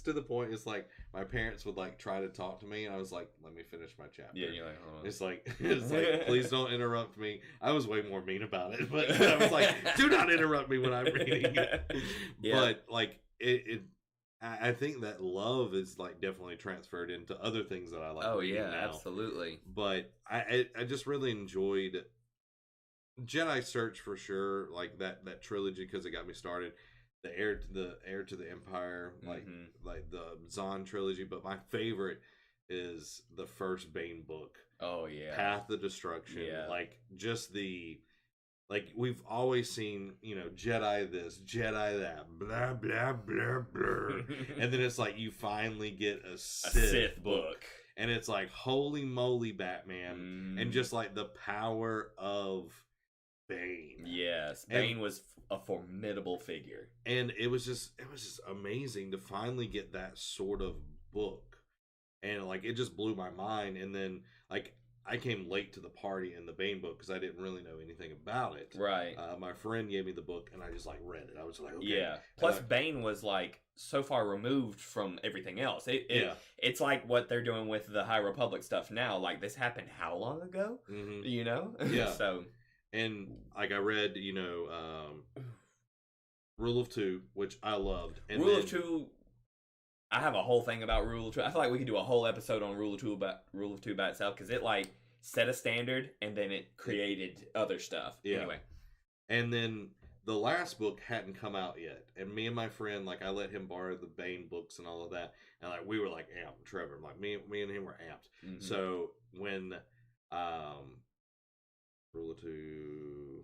S1: to the point it's like my parents would like try to talk to me, and I was like, let me finish my chapter.
S2: Yeah, you're like, hold on.
S1: It's like please don't interrupt me. I was way more mean about it, but I was like, do not interrupt me when I'm reading. But like I think that love is like definitely transferred into other things that I like.
S2: Oh yeah,
S1: now.
S2: Absolutely.
S1: But I just really enjoyed Jedi Search for sure, like that trilogy, because it got me started. The heir to the Empire, like the Zahn trilogy, but my favorite is the first Bane book.
S2: Oh yeah,
S1: Path of Destruction. Yeah, like just like we've always seen, you know, Jedi this, Jedi that, blah blah blah blah, and then it's like you finally get a Sith book, and it's like holy moly, Batman, and just like the power of Bane.
S2: Yes, Bane was a formidable figure,
S1: and it was just amazing to finally get that sort of book, and like it just blew my mind. And then like I came late to the party in the Bane book because I didn't really know anything about it.
S2: Right.
S1: My friend gave me the book, and I just like read it. I was like, okay.
S2: Yeah. Plus, Bane was like so far removed from everything else. It's like what they're doing with the High Republic stuff now. Like this happened how long ago? You know.
S1: Yeah.
S2: So.
S1: And like I read, you know, Rule of Two, which I loved. And
S2: Rule of Two, I have a whole thing about Rule of Two. I feel like we could do a whole episode on Rule of Two by itself, because it like set a standard and then it created other stuff. Yeah. Anyway,
S1: and then the last book hadn't come out yet, and me and my friend, like I let him borrow the Bane books and all of that, and like we were like amped. Trevor, like me and him were amped. So when Rule of Two,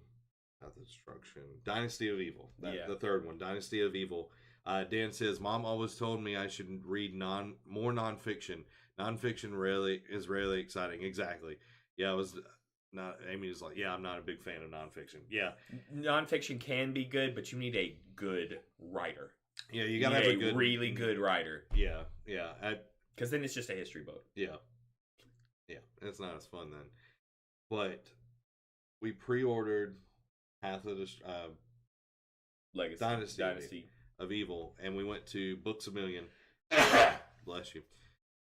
S1: Path of Destruction, Dynasty of Evil. The third one, Dynasty of Evil. Dan says, Mom always told me I should read more nonfiction. Nonfiction is rarely exciting. Exactly. Yeah, I was not. Amy was like, yeah, I'm not a big fan of nonfiction. Yeah,
S2: nonfiction can be good, but you need a good writer.
S1: Yeah, you gotta have a
S2: really good writer.
S1: Yeah.
S2: Because then it's just a history book.
S1: Yeah, it's not as fun then. But we pre-ordered half of the
S2: Legacy.
S1: Dynasty of Evil, and we went to Books A Million. Bless you.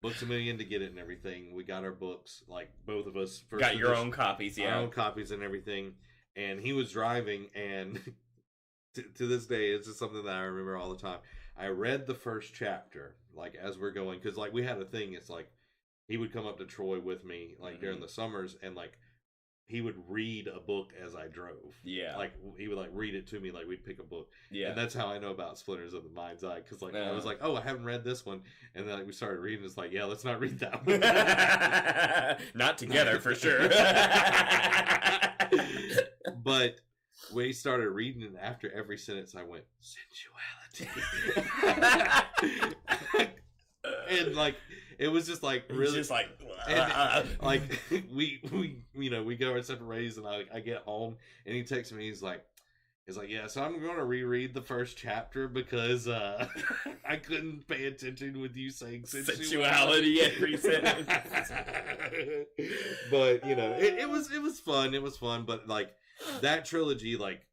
S1: Books A Million to get it and everything. We got our books, like both of us.
S2: Got your own copies, yeah.
S1: Our own copies and everything. And he was driving, and to this day, it's just something that I remember all the time. I read the first chapter, like, as we're going, because, like, we had a thing, it's like, he would come up to Troy with me, like, during the summers, and, like, he would read a book as I drove.
S2: Yeah.
S1: Like, he would, like, read it to me, like, we'd pick a book.
S2: Yeah.
S1: And that's how I know about Splinters of the Mind's Eye, because, like, I was like, oh, I haven't read this one. And then, like, we started reading, it's like, yeah, let's not read that one.
S2: Not together, for sure.
S1: But we started reading, and after every sentence, I went, sensuality. And, like, it was just, like, really...
S2: It's just like...
S1: like, we go our separate ways, and I get home, and he texts me, he's like, yeah, so I'm going to reread the first chapter because I couldn't pay attention with you saying sensuality
S2: every sentence.
S1: But, it was fun. It was fun, but, like, that trilogy, like,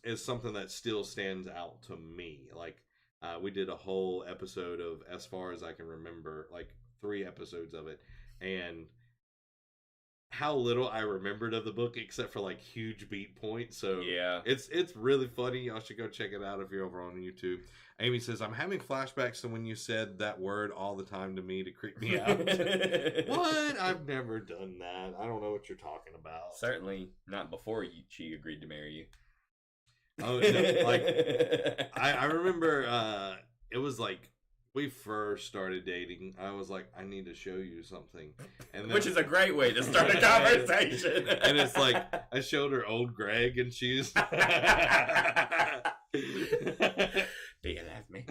S1: is something that still stands out to me. Like, we did a whole episode of, as far as I can remember, like 3 episodes of it, and how little I remembered of the book except for like huge beat points. So
S2: yeah,
S1: it's really funny. Y'all should go check it out if you're over on YouTube. Amy says, I'm having flashbacks to when you said that word all the time to me to creep me out. What? I've never done that. I don't know what you're talking about.
S2: Certainly not before she agreed to marry you.
S1: Oh, no, like I remember it was like we first started dating. I was like, I need to show you something, and then,
S2: which is a great way to start a conversation.
S1: And it's like I showed her old Greg, and she's
S2: do you love me?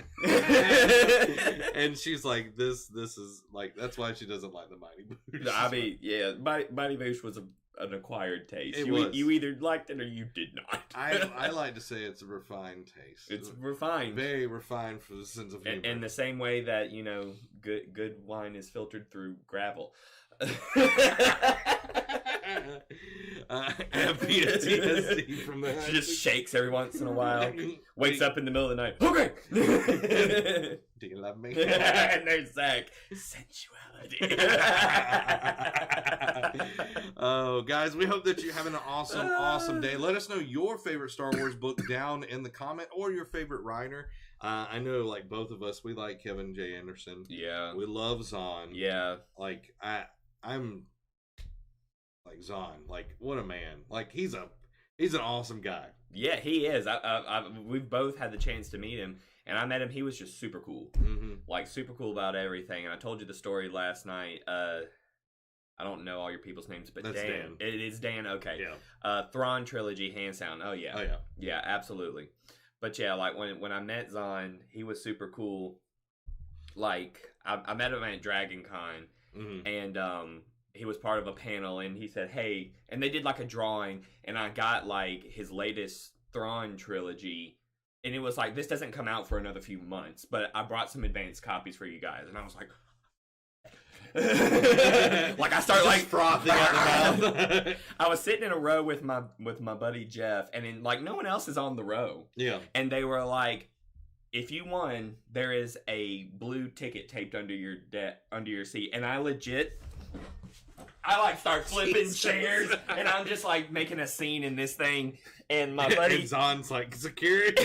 S1: And she's like, this is like, that's why she doesn't like the Mighty Boosh.
S2: I mean, yeah, Mighty Boosh was an acquired taste.
S1: You
S2: either liked it or you did not.
S1: I like to say it's a refined taste.
S2: It's refined,
S1: very refined for the sense of humor.
S2: in the same way that good wine is filtered through gravel.
S1: I have PTSD from that.
S2: She just shakes every once in a while. Wakes up in the middle of the night. Okay.
S1: Do you love me?
S2: And there's Zach. Sensuality.
S1: Oh, guys, we hope that you're having an awesome day. Let us know your favorite Star Wars book down in the comment, or your favorite writer. I know, like, both of us, we like Kevin J. Anderson.
S2: Yeah.
S1: We love Zahn.
S2: Yeah.
S1: Like, I'm like, Zahn, like, what a man. Like, he's an awesome guy.
S2: Yeah, he is. We've both had the chance to meet him, and I met him. He was just super cool.
S1: Mm-hmm.
S2: Like, super cool about everything. And I told you the story last night. I don't know all your people's names, but
S1: that's Dan.
S2: It is Dan. Okay.
S1: Yeah.
S2: Thrawn trilogy, hands down. Oh yeah.
S1: Oh yeah.
S2: Yeah, absolutely. But yeah, like when I met Zahn, he was super cool. Like I met him at Dragon Con,
S1: mm-hmm.
S2: and he was part of a panel, and he said, "Hey," and they did like a drawing, and I got like his latest Thrawn trilogy, and it was like, this doesn't come out for another few months, but I brought some advanced copies for you guys, and I was like. Like I start like
S1: frothing out the mouth.
S2: I was sitting in a row with my buddy Jeff, and then like no one else is on the row.
S1: Yeah.
S2: And they were like, if you won, there is a blue ticket taped under your seat. And I like start flipping chairs, and I'm just like making a scene in this thing. And my buddy
S1: and Zahn's like, security.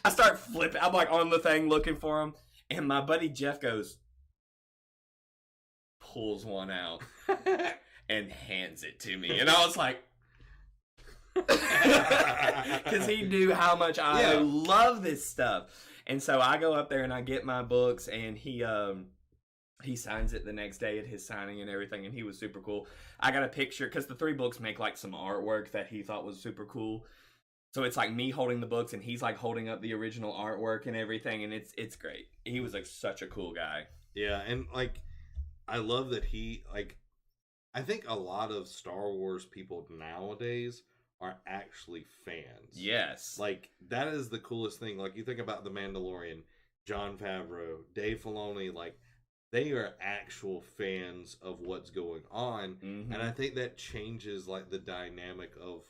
S2: I start flipping. I'm like on the thing looking for him, and my buddy Jeff pulls one out and hands it to me, and I was like, because he knew how much I love this stuff. And so I go up there and I get my books, and he signs it the next day at his signing and everything, and he was super cool. I got a picture because the 3 books make like some artwork that he thought was super cool. So it's like me holding the books, and he's like holding up the original artwork and everything, and it's great. He was like such a cool guy.
S1: Yeah, and like I love that I think a lot of Star Wars people nowadays are actually fans.
S2: Yes.
S1: Like, that is the coolest thing. Like, you think about The Mandalorian, Jon Favreau, Dave Filoni, like, they are actual fans of what's going on, and I think that changes like the dynamic of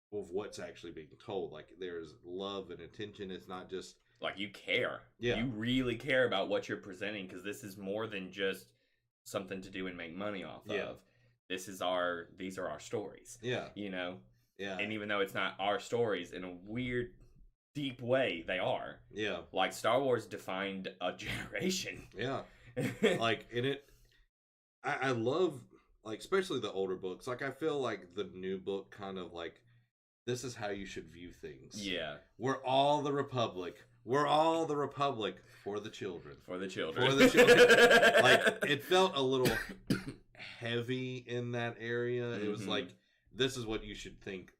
S1: what's actually being told. Like there's love and attention. It's not just
S2: like you care.
S1: Yeah,
S2: you really care about what you're presenting, because this is more than just something to do and make money off of. These are our stories.
S1: Yeah,
S2: you know.
S1: Yeah,
S2: and even though it's not our stories, in a weird, deep way, they are.
S1: Yeah,
S2: like Star Wars defined a generation.
S1: Yeah, like in it, I love like especially the older books. Like I feel like the new book kind of like, this is how you should view things.
S2: Yeah.
S1: We're all the Republic. We're all the Republic for the children.
S2: For the children.
S1: For the children. Like, it felt a little heavy in that area. It was like, this is what you should think.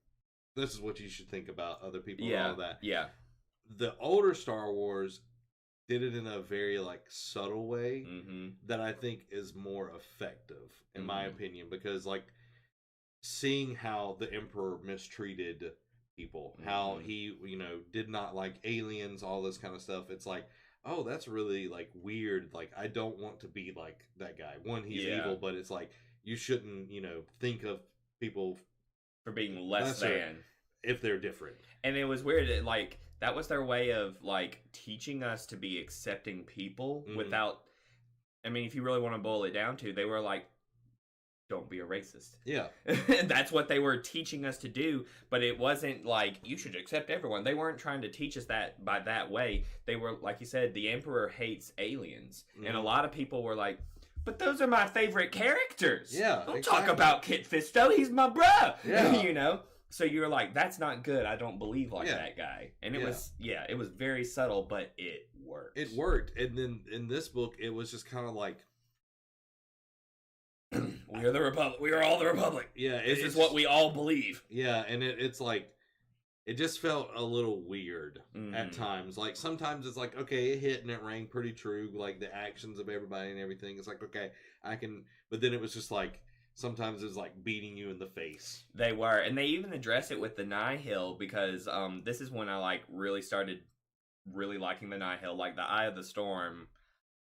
S1: This is what you should think about other people and all that.
S2: Yeah.
S1: The older Star Wars did it in a very, like, subtle way that I think is more effective, in my opinion. Because, like, seeing how the Emperor mistreated people, how he, you know, did not like aliens, all this kind of stuff. It's like, oh, that's really like weird. Like, I don't want to be like that guy. One, he's evil, but it's like, you shouldn't, you know, think of people
S2: for being less than
S1: if they're different.
S2: And it was weird. Like, that was their way of like teaching us to be accepting people without, I mean, if you really want to boil it down to, they were like, don't be a racist.
S1: Yeah.
S2: That's what they were teaching us to do, but it wasn't like, you should accept everyone. They weren't trying to teach us that by that way. They were, like you said, the Emperor hates aliens. And a lot of people were like, but those are my favorite characters.
S1: Yeah.
S2: Don't talk about Kit Fisto. He's my bruh.
S1: Yeah.
S2: You know? So you're like, that's not good. I don't believe like that guy. And it was, it was very subtle, but it worked.
S1: It worked. And then in this book, it was just kind of like,
S2: we are the Republic. We are all the Republic.
S1: Yeah,
S2: this is what we all believe.
S1: Yeah, and it's like, it just felt a little weird at times. Like sometimes it's like, okay, it hit and it rang pretty true. Like the actions of everybody and everything. It's like, okay, I can. But then it was just like, sometimes it's like beating you in the face.
S2: They were, and they even address it with the Nihil, because this is when I like really started really liking the Nihil, like the Eye of the Storm,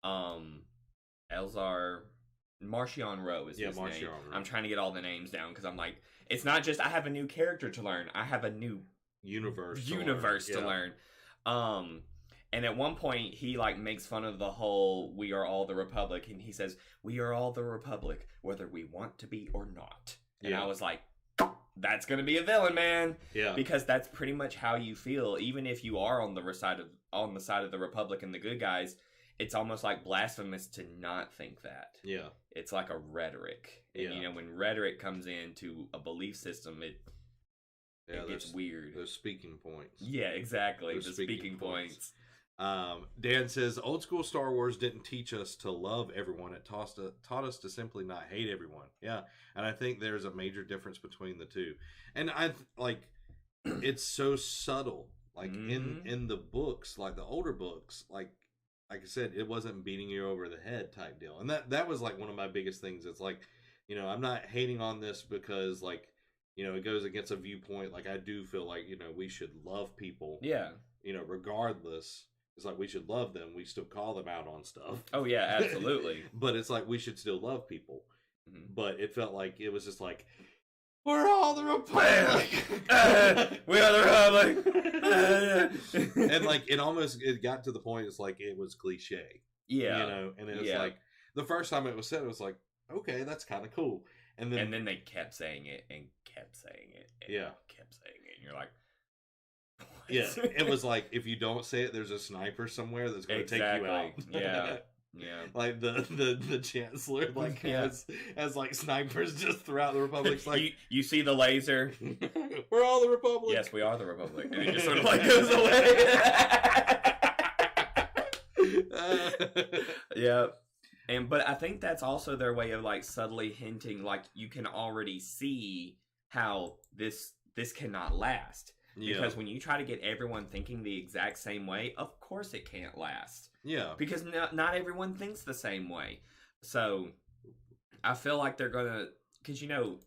S2: Elzar. Marchion Rowe is his name. Rowe. I'm trying to get all the names down because I'm like, it's not just I have a new character to learn. I have a new
S1: universe
S2: to learn. And at one point he like makes fun of the whole "we are all the Republic," and he says, "We are all the Republic, whether we want to be or not." And I was like, that's gonna be a villain, man.
S1: Yeah.
S2: Because that's pretty much how you feel, even if you are on the side of the Republic and the good guys. It's almost like blasphemous to not think that.
S1: Yeah.
S2: It's like a rhetoric. And, you know, when rhetoric comes into a belief system, it gets weird.
S1: Those speaking points.
S2: Yeah, exactly. The speaking points.
S1: Dan says, old school Star Wars didn't teach us to love everyone. It taught us to simply not hate everyone. Yeah. And I think there's a major difference between the two. And it's so subtle. Like in the books, like the older books, like I said, it wasn't beating you over the head type deal. And that was like one of my biggest things. It's like, you know, I'm not hating on this because like, you know, it goes against a viewpoint. Like I do feel like, you know, we should love people.
S2: Yeah.
S1: You know, regardless. It's like we should love them. We still call them out on stuff.
S2: Oh yeah, absolutely.
S1: But it's like we should still love people. But it felt like it was just like, we're all the Republic.
S2: We are the
S1: Republic. And like it got to the point. It's like it was cliche.
S2: Yeah,
S1: you know. And it was like the first time it was said, it was like, okay, that's kind of cool. And then
S2: they kept saying it and kept saying it. And kept saying it. And you're like, what?
S1: Yeah. It was like if you don't say it, there's a sniper somewhere that's going to take you out.
S2: Yeah. Yeah,
S1: like the chancellor like has like snipers just throughout the Republic. Like
S2: you see the laser.
S1: We're all the Republic.
S2: Yes, we are the Republic, and it just sort of like goes away. Yeah, but I think that's also their way of like subtly hinting, like you can already see how this cannot last. Because when you try to get everyone thinking the exact same way, of course it can't last. Yeah. Because not everyone thinks the same way. So I feel like they're going to... Because, you know,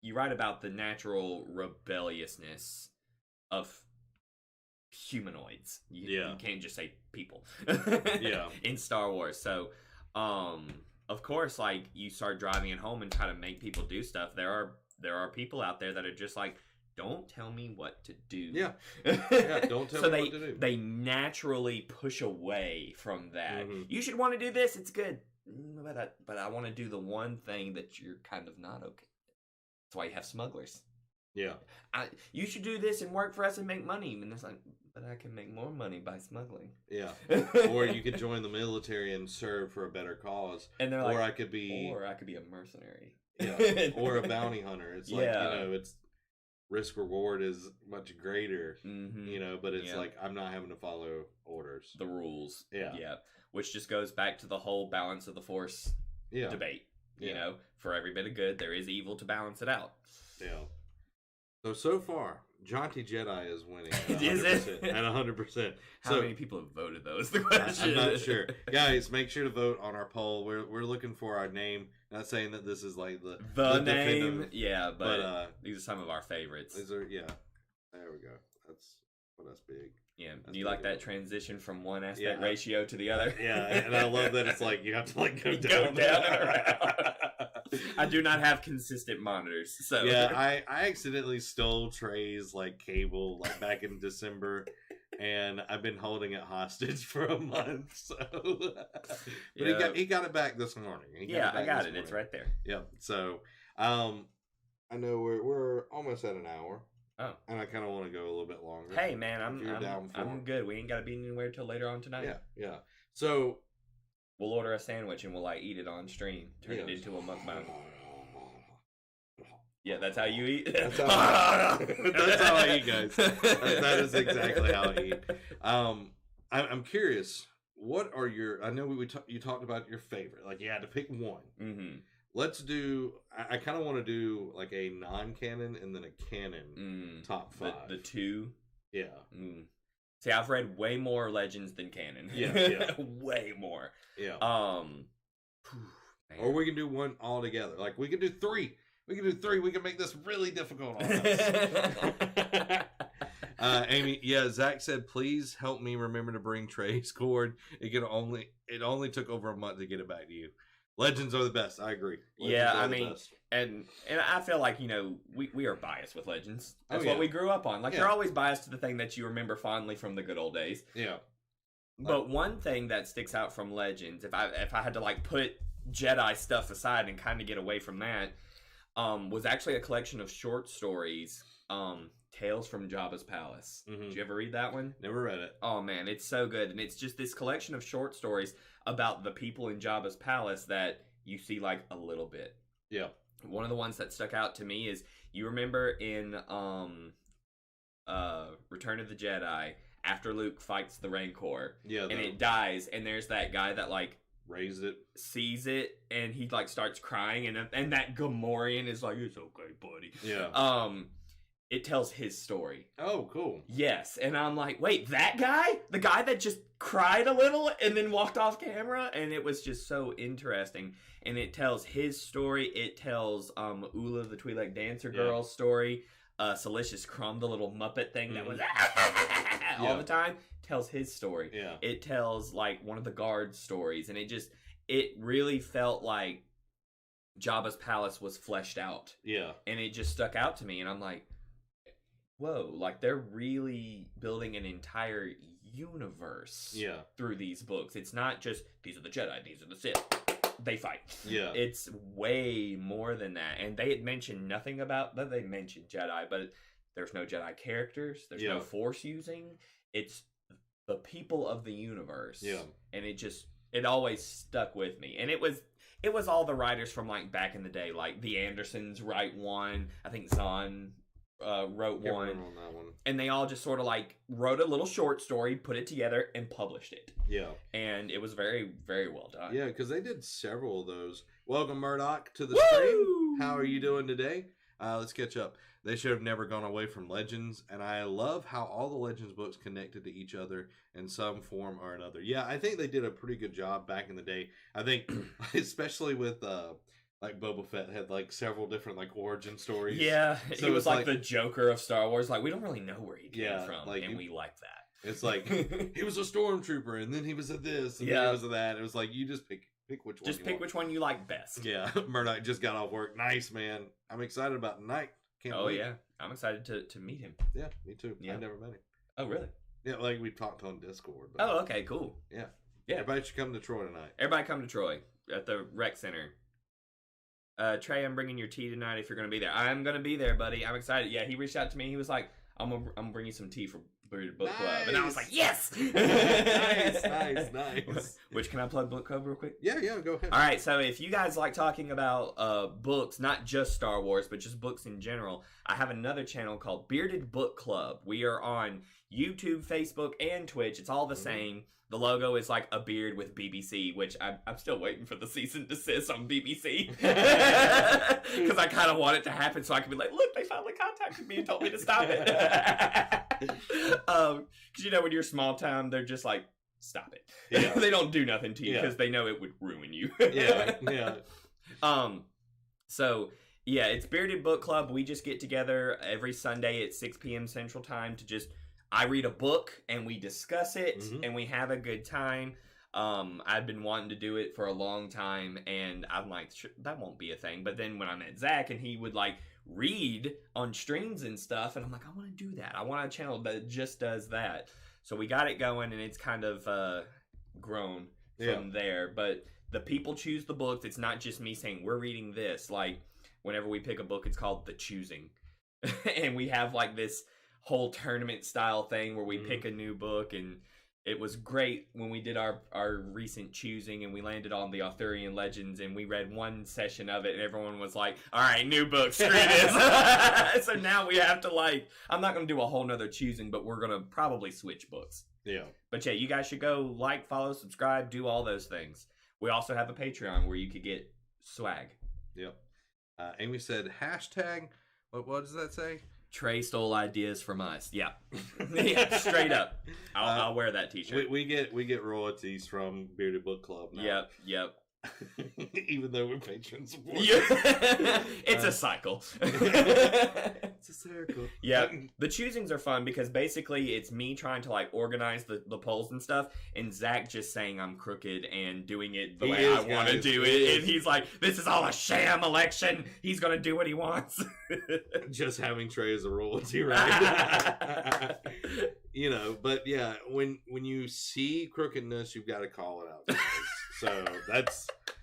S2: you write about the natural rebelliousness of humanoids. You can't just say people. In Star Wars. So Of course, like, you start driving it home and try to make people do stuff. There are people out there that are just like, don't tell me what to do.
S1: Yeah, don't tell me what to do.
S2: They naturally push away from that.
S1: Mm-hmm.
S2: You should want to do this. It's good. But I want to do the one thing that you're kind of not okay. That's why you have smugglers.
S1: Yeah.
S2: You should do this and work for us and make money. And it's like, but I can make more money by smuggling.
S1: Yeah. Or you could join the military and serve for a better cause.
S2: And they're like,
S1: or I could be
S2: a mercenary.
S1: Yeah. Or a bounty hunter. It's like, it's risk reward is much greater, but it's like, I'm not having to follow orders.
S2: The rules.
S1: Yeah.
S2: Yeah. Which just goes back to the whole balance of the force debate. You know, for every bit of good, there is evil to balance it out.
S1: Yeah. So far, Jaunty Jedi is winning.
S2: Is it?
S1: At 100%.
S2: How many people have voted, though, is the question.
S1: I'm not sure. Guys, make sure to vote on our poll. We're looking for our name. Not saying that this is like the
S2: name.
S1: Definitive,
S2: yeah, but these are some of our favorites.
S1: These are, there we go. That's big.
S2: Yeah. Do you like that transition from one aspect ratio to the other?
S1: Yeah, and I love that it's like you have to like go down
S2: and around. I do not have consistent monitors, so
S1: I accidentally stole Trey's like cable like back in December, and I've been holding it hostage for a month. So, but he got it back this morning.
S2: I got it. It's right there.
S1: Yep. So, I know we're almost at an hour.
S2: Oh,
S1: and I kind of want to go a little bit longer.
S2: Hey man, I'm good. We ain't got to be anywhere till later on tonight.
S1: Yeah. So
S2: we'll order a sandwich and we'll like eat it on stream. Turn it into a mukbang. Yeah, that's how you eat.
S1: That's how I eat, guys. That is exactly how I eat. I'm curious. What are your? I know you talked about your favorite. Like you had to pick one.
S2: Mm-hmm.
S1: Let's do. I kind of want to do like a non-canon and then a canon top 5.
S2: The two.
S1: Yeah.
S2: See, I've read way more Legends than canon.
S1: Yeah.
S2: Way more.
S1: Yeah.
S2: Man.
S1: Or we can do one all together. Like we can do 3. We can do 3. We can make this really difficult on us. Amy, Zach said, please help me remember to bring Trey's cord. It only took over a month to get it back to you. Legends are the best. I agree.
S2: And I feel like, we are biased with Legends. That's what we grew up on. Like, you're always biased to the thing that you remember fondly from the good old days.
S1: Yeah.
S2: But one thing that sticks out from Legends, if I had to, like, put Jedi stuff aside and kind of get away from that, was actually a collection of short stories, Tales from Jabba's Palace.
S1: Mm-hmm.
S2: Did you ever read that one?
S1: Never read it.
S2: Oh, man, it's so good. And it's just this collection of short stories about the people in Jabba's Palace that you see, like, a little bit.
S1: Yeah.
S2: One of the ones that stuck out to me is, you remember in Return of the Jedi, after Luke fights the Rancor, and it dies, and there's that guy that, like,
S1: raised it,
S2: sees it, and he, like, starts crying, and that Gamorrean is like, it's okay, buddy.
S1: Yeah.
S2: It tells his story.
S1: Oh, cool.
S2: Yes, and I'm like, wait, that guy? The guy that just cried a little and then walked off camera? And it was just so interesting. And it tells his story. It tells Ula, the Twi'lek dancer girl's story. Salicious Crumb, the little Muppet thing that was all the time, tells his story.
S1: Yeah.
S2: It tells, like, one of the guards' stories. And it really felt like Jabba's palace was fleshed out.
S1: Yeah.
S2: And it just stuck out to me. And I'm like, whoa, like, they're really building an entire universe through these books. It's not just, these are the Jedi, these are the Sith, they fight.
S1: Yeah.
S2: It's way more than that. And they had mentioned nothing about that. They mentioned Jedi, but there's no Jedi characters. There's no Force using. It's the people of the universe.
S1: Yeah.
S2: And it always stuck with me. And it was all the writers from, like, back in the day. Like, the Andersons write one. I think Zahn wrote one.
S1: On that one.
S2: And they all just sort of, like, wrote a little short story, put it together, and published it.
S1: Yeah.
S2: And it was very, very well done.
S1: Yeah, because they did several of those. Welcome, Murdoch, to the
S2: Woo!
S1: stream. How are you doing today? Let's catch up. They should have never gone away from Legends, and I love how all the Legends books connected to each other in some form or another. Yeah, I think they did a pretty good job back in the day. I think, especially with like Boba Fett had like several different like origin stories.
S2: Yeah, so he was like the Joker of Star Wars. Like, we don't really know where he came from, like, and we like that.
S1: It's like he was a stormtrooper, and then he was at this, and then he was at that. It was like you just pick pick which one.
S2: Just pick which one you like best.
S1: Yeah, Murdoch just got off work. Nice, man. I'm excited about tonight. Can't wait.
S2: Yeah, I'm excited to meet him.
S1: Yeah, me too.
S2: Yeah.
S1: I never met him.
S2: Oh, really?
S1: Yeah, like we talked on Discord. But
S2: Oh, okay, cool.
S1: yeah.
S2: Yeah.
S1: Everybody should come to Troy tonight.
S2: Everybody come to Troy at the rec center. Trey, I'm bringing your tea tonight if you're going to be there. I'm going to be there, buddy. I'm excited. Yeah, he reached out to me. He was like, I'm gonna bring you some tea for Bearded Book Club. And I was like, yes!
S1: Nice.
S2: Which, can I plug Book Club real quick?
S1: Yeah, go ahead.
S2: All right, so if you guys like talking about books, not just Star Wars, but just books in general, I have another channel called Bearded Book Club. We are on YouTube, Facebook, and Twitch. It's all the same. The logo is like a beard with BBC, which I'm still waiting for the cease and desist on BBC. Because I kind of want it to happen so I can be like, look, they finally contacted me and told me to stop it. Because, you know, when you're small town, they're just like, stop it.
S1: Yeah.
S2: They don't do nothing to you because they know it would ruin you.
S1: Yeah.
S2: So, yeah, it's Bearded Book Club. We just get together every Sunday at 6 p.m. Central Time to just... I read a book and we discuss it and we have a good time. I've been wanting to do it for a long time and I'm like, that won't be a thing. But then when I met Zach and he would like read on streams and stuff, and I'm like, I want to do that. I want a channel that just does that. So we got it going and it's kind of grown from there. But the people choose the books. It's not just me saying we're reading this. Like whenever we pick a book, it's called The Choosing. And we have like this whole tournament style thing where we pick a new book, and it was great when we did our recent choosing and we landed on the Arthurian Legends and we read one session of it and everyone was like, all right, new book, screw this. So now we have to like, I'm not going to do a whole nother choosing, but we're going to probably switch books.
S1: Yeah.
S2: But yeah, you guys should go like, follow, subscribe, do all those things. We also have a Patreon where you could get swag.
S1: Yep. Amy said, hashtag, what does that say?
S2: Trey stole ideas from us. Yeah. Yeah, straight up. I'll wear that t-shirt.
S1: We get royalties from Bearded Book Club now.
S2: Yep.
S1: Even though we're patron support.
S2: Yeah. It's a cycle.
S1: It's a circle.
S2: Yeah. The choosings are fun because basically it's me trying to like organize the polls and stuff, and Zach just saying I'm crooked and doing it the way I want to do it. And he's like, this is all a sham election. He's going to do what he wants.
S1: Just having Trey as a royalty, right? You know, but yeah, when you see crookedness, you've got to call it out, guys. So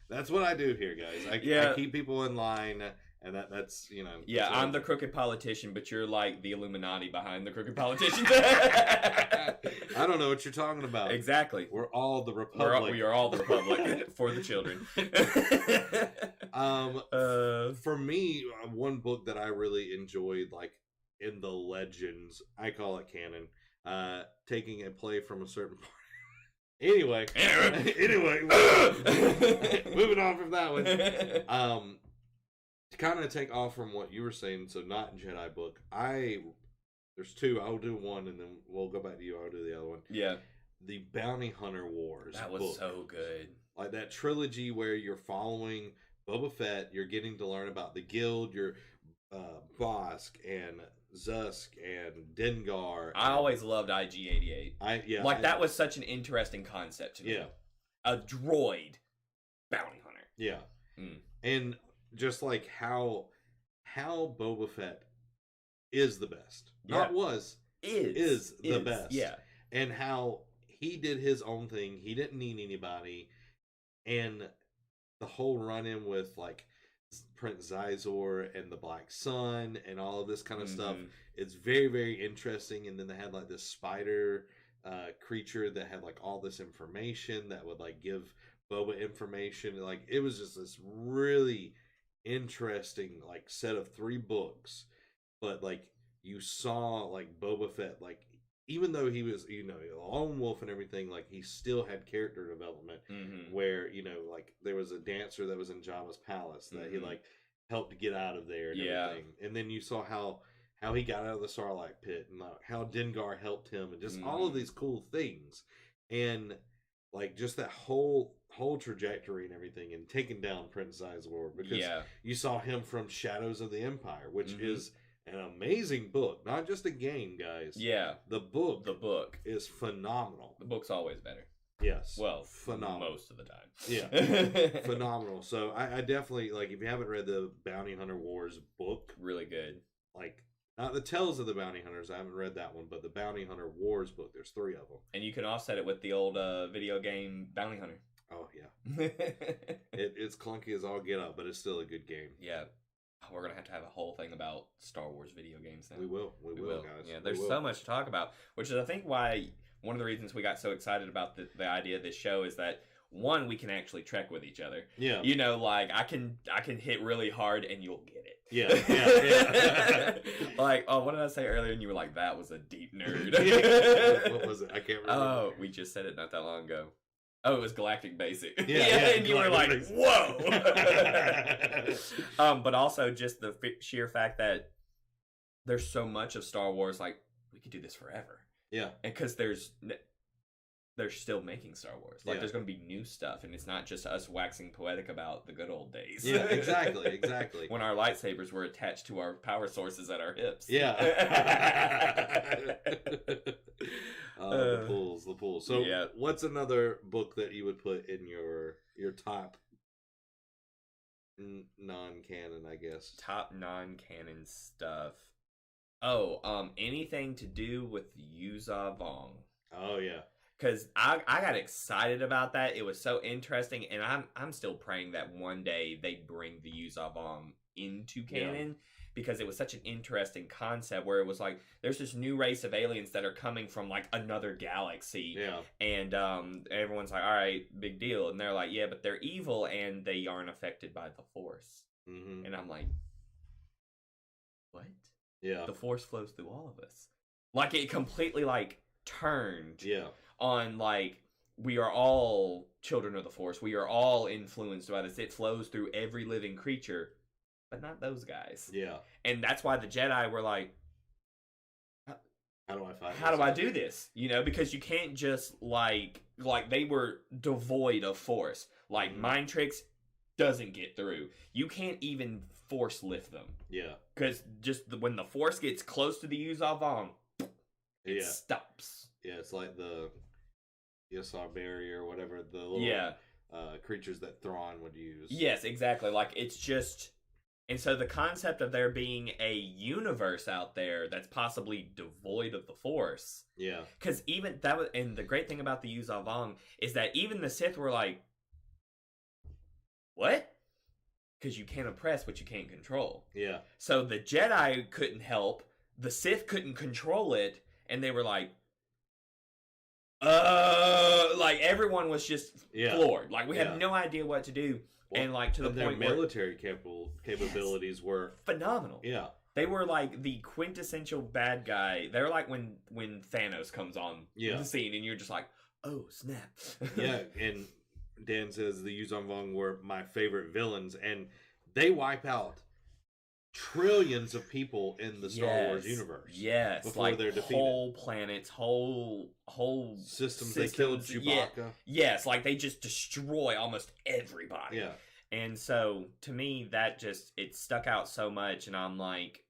S1: that's what I do here, guys. I keep people in line, and that's, you know.
S2: Yeah, I'm the crooked politician, but you're like the Illuminati behind the crooked politicians.
S1: I don't know what you're talking about.
S2: Exactly.
S1: We're all the Republic.
S2: We are all the Republic for the children.
S1: For me, one book that I really enjoyed, like in the Legends, I call it canon, taking a play from a certain part. Anyway, moving on from that one. To kind of take off from what you were saying, so not Jedi book. There's two. I'll do one, and then we'll go back to you. I'll do the other one.
S2: Yeah.
S1: The Bounty Hunter Wars.
S2: That was
S1: book.
S2: so good.
S1: Like that trilogy where you're following Boba Fett. You're getting to learn about the Guild. You're Bosk and Zusk and Dengar.
S2: I always loved IG-88. That was such an interesting concept to me.
S1: Yeah.
S2: A droid bounty hunter.
S1: Yeah. And just like how Boba Fett is the best. Not was. Is the best.
S2: Yeah.
S1: And how he did his own thing. He didn't need anybody. And the whole run-in with like Prince Zizor and the Black Sun and all of this kind of stuff. It's very, very interesting. And then they had like this spider creature that had like all this information that would like give Boba information. Like it was just this really interesting like set of 3 books. But like you saw like Boba Fett, like even though he was, you know, a lone wolf and everything, like he still had character development where, you know, like there was a dancer that was in Jabba's palace that he like helped get out of there and everything. And then you saw how he got out of the Sarlacc pit and like how Dengar helped him and just all of these cool things. And like just that whole trajectory and everything, and taking down Prince Zizor, because you saw him from Shadows of the Empire, which is an amazing book, not just a game, guys.
S2: Yeah.
S1: The book is phenomenal.
S2: The book's always better.
S1: Yes.
S2: Well,
S1: phenomenal.
S2: most of the time.
S1: Yeah. Phenomenal. So I definitely, like, if you haven't read the Bounty Hunter Wars book,
S2: really good.
S1: Like, not the Tales of the Bounty Hunters, I haven't read that one, but the Bounty Hunter Wars book, there's 3 of them.
S2: And you can offset it with the old video game Bounty Hunter.
S1: Oh, yeah. It's clunky as all get up, but it's still a good game.
S2: Yeah. We're going to have a whole thing about Star Wars video games now.
S1: We will, guys.
S2: Yeah, there's so much to talk about, which is, I think, why one of the reasons we got so excited about the idea of this show is that, one, we can actually trek with each other.
S1: Yeah.
S2: You know, like, I can hit really hard and you'll get it.
S1: Yeah.
S2: Like, oh, what did I say earlier? And you were like, that was a deep nerd.
S1: What was it? I can't remember.
S2: Oh, we just said it not that long ago. Oh, it was Galactic Basic.
S1: Yeah,
S2: and you were like, whoa. But also just the sheer fact that there's so much of Star Wars, like, we could do this forever.
S1: Yeah.
S2: And because they're still making Star Wars. Like, there's going to be new stuff, and it's not just us waxing poetic about the good old days.
S1: Yeah, exactly.
S2: When our lightsabers were attached to our power sources at our hips.
S1: Yeah. The pools. So, what's another book that you would put in your top non-canon, I guess?
S2: Top non-canon stuff. Oh, anything to do with Yuuzhan Vong.
S1: Oh, yeah.
S2: Because I got excited about that. It was so interesting, and I'm still praying that one day they bring the Yuuzhan Vong into canon, because it was such an interesting concept where it was like, there's this new race of aliens that are coming from, like, another galaxy.
S1: Yeah.
S2: And everyone's like, all right, big deal. And they're like, yeah, but they're evil, and they aren't affected by the Force.
S1: Mm-hmm.
S2: And I'm like, what?
S1: Yeah.
S2: The Force flows through all of us. Like, it completely, like, turned.
S1: Yeah.
S2: On, like, we are all children of the Force. We are all influenced by this. It flows through every living creature, but not those guys.
S1: Yeah.
S2: And that's why the Jedi were like,
S1: how do I fight
S2: how do I do this? You know, because you can't just, like they were devoid of Force. Like, mind tricks doesn't get through. You can't even Force lift them.
S1: Yeah.
S2: Because just when the Force gets close to the Yuuzhan Vong, it stops.
S1: Yeah, it's like the ESR barrier or whatever, the little creatures that Thrawn would use.
S2: Yes, exactly. Like, it's just... And so the concept of there being a universe out there that's possibly devoid of the Force. Yeah. Because even that was... And the great thing about the Yuuzhan Vong is that even the Sith were like, what? Because you can't oppress what you can't control. Yeah. So the Jedi couldn't help, the Sith couldn't control it, and they were like, like, everyone was just floored. Like, we had no idea what to do. Well, and, like, to the point
S1: their military capabilities were
S2: phenomenal. Yeah. They were, like, the quintessential bad guy. They're like when Thanos comes on the scene, and you're just like, oh, snap.
S1: Yeah, and Dan says the Yuuzhan Vong were my favorite villains, and they wipe out trillions of people in the Star Wars universe.
S2: Yes,
S1: before
S2: like
S1: they're defeated.
S2: Whole planets, whole
S1: systems. They killed Chewbacca.
S2: Yeah. Yes, like they just destroy almost everybody. Yeah. And so to me, that just it stuck out so much, and I'm like,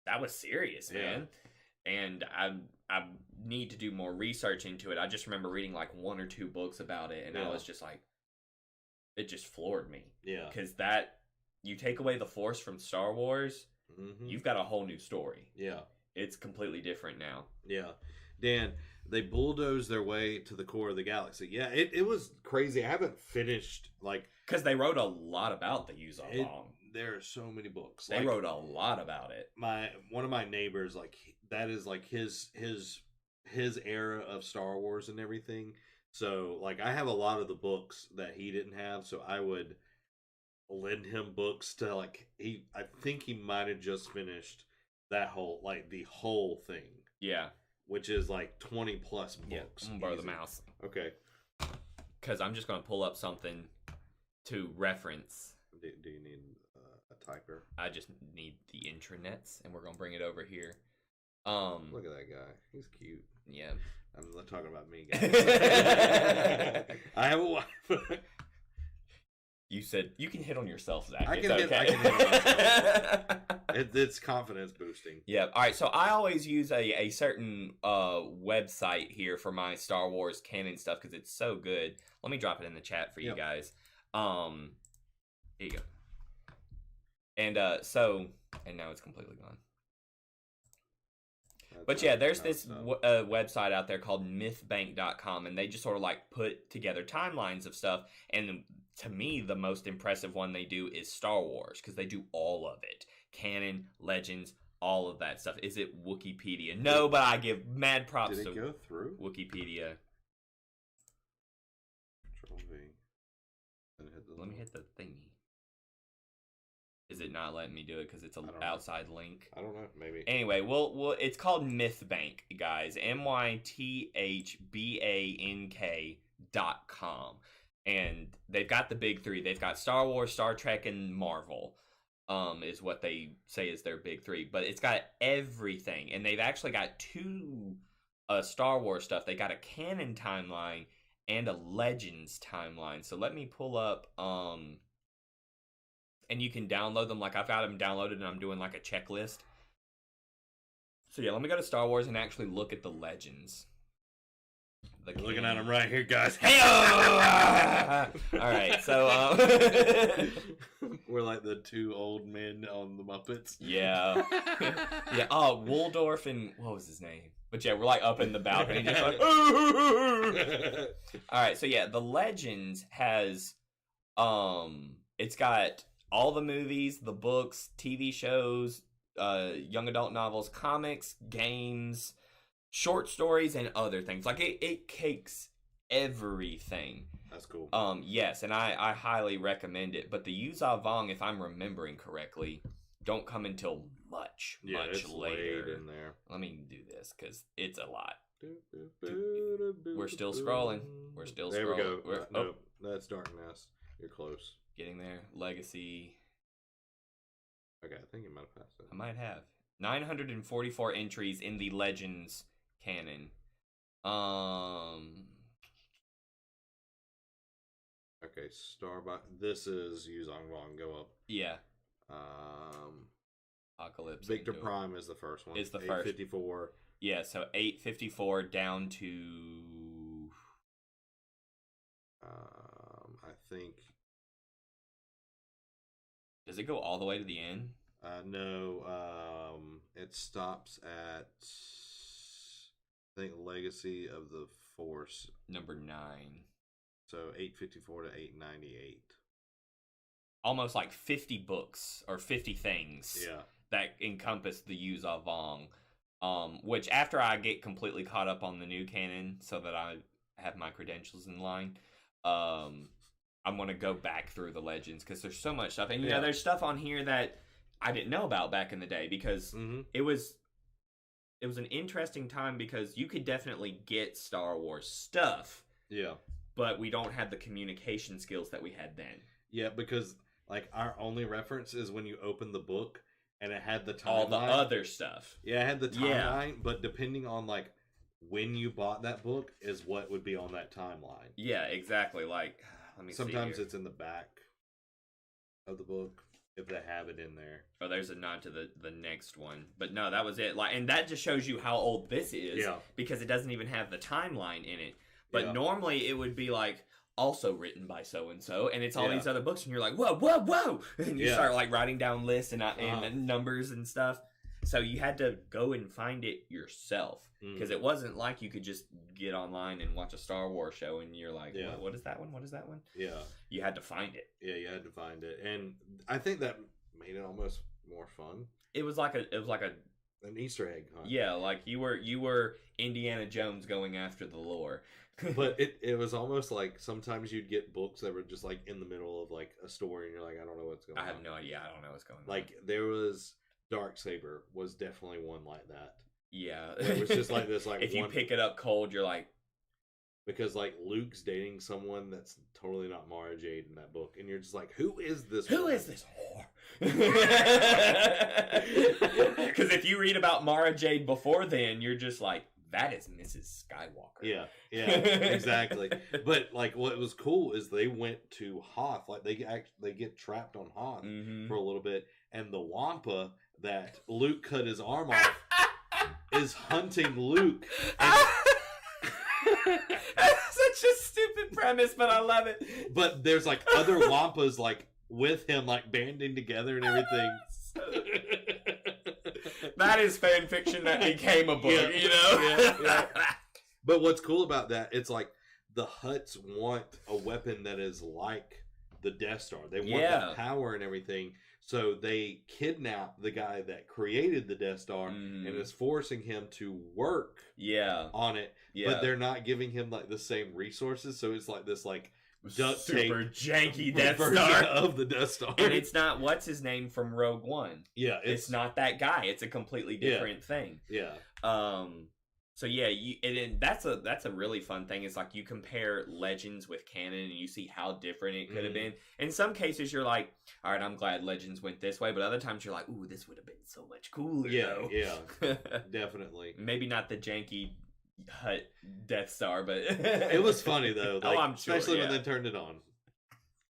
S2: that was serious, man. And I need to do more research into it. I just remember reading like 1 or 2 books about it, and I was just like, it just floored me. Yeah, because that. You take away the Force from Star Wars, you've got a whole new story. Yeah. It's completely different now.
S1: Yeah. Dan, they bulldozed their way to the core of the galaxy. Yeah, it was crazy. I haven't finished, like...
S2: Because they wrote a lot about the Yuuzhan Vong.
S1: There are so many books.
S2: They wrote a lot about it.
S1: One of my neighbors, like, that is, like, his era of Star Wars and everything. So, like, I have a lot of the books that he didn't have, so I would... lend him books to, like, I think he might have just finished that whole, like, the whole thing. Yeah. Which is, like, 20 plus books.
S2: Yeah, I'm gonna borrow the mouse.
S1: Okay.
S2: Because I'm just going to pull up something to reference.
S1: Do you need a typer?
S2: I just need the intranets, and we're going to bring it over here.
S1: Look at that guy. He's cute.
S2: Yeah.
S1: I'm not talking about me, guys. I have a wife.
S2: You said you can hit on yourself, Zach.
S1: I can hit on myself. It's confidence boosting.
S2: Yeah. All right. So I always use a certain website here for my Star Wars canon stuff because it's so good. Let me drop it in the chat for you guys. Here you go. And and now it's completely gone. But yeah, there's this website out there called mythbank.com, and they just sort of like put together timelines of stuff. And to me, the most impressive one they do is Star Wars, because they do all of it. Canon, legends, all of that stuff. Is it Wikipedia? No, but I give mad props to
S1: go through
S2: Wikipedia.
S1: Control V.
S2: Let me hit the thingy. Is it not letting me do it because it's an outside link?
S1: I don't know. Maybe.
S2: Anyway, well, it's called MythBank, guys. MythBank.com. And they've got the big three. They've got Star Wars, Star Trek, and Marvel. Is what they say is their big three. But it's got everything. And they've actually got two Star Wars stuff. They got a canon timeline and a Legends timeline. So let me pull up... and you can download them. Like, I've got them downloaded, and I'm doing, like, a checklist. So, yeah, let me go to Star Wars and actually look at the Legends.
S1: Looking at them right here, guys.
S2: Hey! All right, so...
S1: We're like the two old men on the Muppets.
S2: Yeah. Yeah, oh, Waldorf and... What was his name? But, yeah, we're, like, up in the balcony, just like... All right, so, yeah, the Legends has... It's got... all the movies, the books, TV shows, young adult novels, comics, games, short stories, and other things. Like, it cakes everything.
S1: That's cool.
S2: Yes, and I highly recommend it. But the Yuuzhan Vong, if I'm remembering correctly, don't come until much later.
S1: In there.
S2: Let me do this, because it's a lot. We're still scrolling.
S1: There we go. No, that's Darkness. You're close.
S2: Getting there. Legacy.
S1: Okay, I think you might have passed it.
S2: I might have. 944 entries in the Legends canon.
S1: Okay, Starbucks. This is Yuuzhan Vong. Go up.
S2: Yeah. Apocalypse.
S1: Victor Prime is the first one.
S2: Is the first.
S1: 854.
S2: Yeah, so 854 down to...
S1: I think...
S2: Does it go all the way to the end?
S1: No. It stops at, I think, Legacy of the Force.
S2: Number 9.
S1: So 854 to 898.
S2: Almost like 50 books or 50 things.
S1: Yeah.
S2: That encompass the Yuuzhan Vong. Which after I get completely caught up on the new canon, so that I have my credentials in line, I'm going to go back through the Legends because there's so much stuff. And, you know, there's stuff on here that I didn't know about back in the day because it was an interesting time because you could definitely get Star Wars stuff.
S1: Yeah.
S2: But we don't have the communication skills that we had then.
S1: Yeah, because, like, our only reference is when you open the book and it had the timeline.
S2: All the other stuff.
S1: Yeah, it had the timeline, but depending on, like, when you bought that book is what would be on that timeline.
S2: Yeah, exactly. Like...
S1: Sometimes it's in the back of the book if they have it in there.
S2: Oh, there's a nod to the next one. But no, that was it. Like, and that just shows you how old this is.
S1: Yeah.
S2: Because it doesn't even have the timeline in it. But normally it would be like also written by so and so, and it's all these other books, and you're like, whoa, and you start like writing down lists and numbers and stuff. So you had to go and find it yourself because it wasn't like you could just get online and watch a Star Wars show and you're like, what is that one? What is that one?
S1: Yeah.
S2: You had to find it.
S1: Yeah, you had to find it. And I think that made it almost more fun.
S2: It was like an
S1: Easter egg hunt.
S2: Yeah, like you were Indiana Jones going after the lore.
S1: But it was almost like sometimes you'd get books that were just like in the middle of like a story and you're like, I don't know what's going on.
S2: I have no idea. I don't know what's going on.
S1: Like there was Darksaber was definitely one like that.
S2: Yeah.
S1: It was just like this, like
S2: if you pick it up cold, you're like,
S1: because like Luke's dating someone that's totally not Mara Jade in that book, and you're just like, who is this?
S2: Who is this whore? Because if you read about Mara Jade before then, you're just like, that is Mrs. Skywalker.
S1: Yeah, exactly. But like, what was cool is they went to Hoth. Like they get trapped on Hoth for a little bit, and the Wampa that Luke cut his arm off is hunting Luke. And
S2: That's such a stupid premise, but I love it.
S1: but there's like other Wampas like with him, like banding together and everything.
S2: That is fan fiction that became a book, you know?
S1: Yeah. But what's cool about that, it's like the Hutts want a weapon that is like the Death Star. They want that power and everything. So they kidnap the guy that created the Death Star and is forcing him to work on it. Yeah. But they're not giving him like the same resources. So it's like this like duct tape
S2: super janky Death
S1: version
S2: Star
S1: of the Death Star.
S2: And it's not what's his name from Rogue One.
S1: Yeah.
S2: It's not that guy. It's a completely different thing.
S1: Yeah.
S2: So yeah, that's a really fun thing. It's like you compare Legends with canon and you see how different it could have been. In some cases, you're like, all right, I'm glad Legends went this way, but other times you're like, ooh, this would have been so much cooler.
S1: Yeah, definitely.
S2: Maybe not the janky Hutt Death Star, but
S1: it was funny though. Like,
S2: I'm sure,
S1: especially when they turned it on.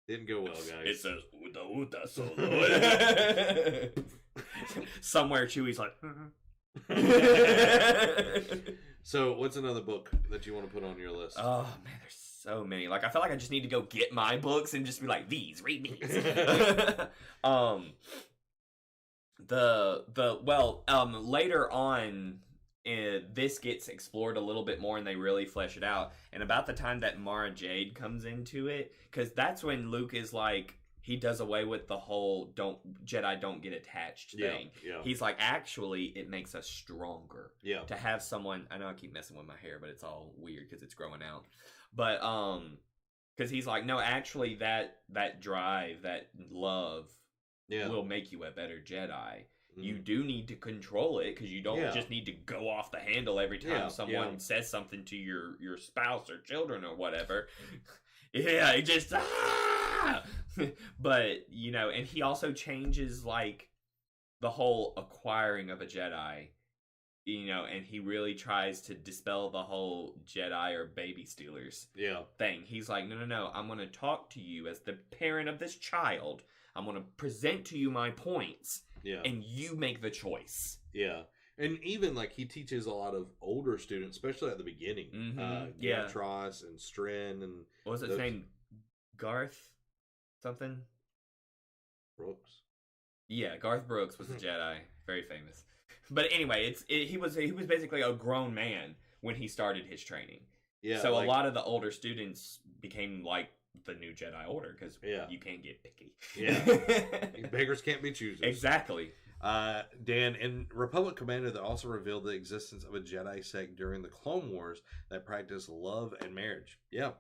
S1: Didn't go well, guys.
S2: It says Uta Uta Solo. Somewhere Chewie's like.
S1: So, what's another book that you want to put on your list?
S2: Oh man, there's so many. Like, I feel like I just need to go get my books and just be like, read these. Later on, this gets explored a little bit more and they really flesh it out. And about the time that Mara Jade comes into it, because that's when Luke is like, he does away with the whole Jedi don't get attached thing.
S1: Yeah.
S2: He's like, actually, it makes us stronger.
S1: Yeah.
S2: To have someone, I know I keep messing with my hair, but it's all weird because it's growing out. But because he's like, no, actually, that drive, that love, will make you a better Jedi. You do need to control it because you don't just need to go off the handle every time someone says something to your spouse or children or whatever. It just But and he also changes like the whole acquiring of a Jedi, and he really tries to dispel the whole Jedi or baby stealers thing. He's like, no, I'm going to talk to you as the parent of this child. I'm going to present to you my points, and you make the choice.
S1: Yeah. And even, like, he teaches a lot of older students, especially at the beginning. Tross and Stren and...
S2: What was his name? Garth something?
S1: Brooks?
S2: Yeah, Garth Brooks was a Jedi. Very famous. But anyway, he was basically a grown man when he started his training. Yeah. So a lot of the older students became, like, the new Jedi Order, because you can't get picky.
S1: Yeah. Beggars can't be choosers.
S2: Exactly.
S1: Dan, in Republic Commando, they also revealed the existence of a Jedi sect during the Clone Wars that practiced love and marriage. Yeah.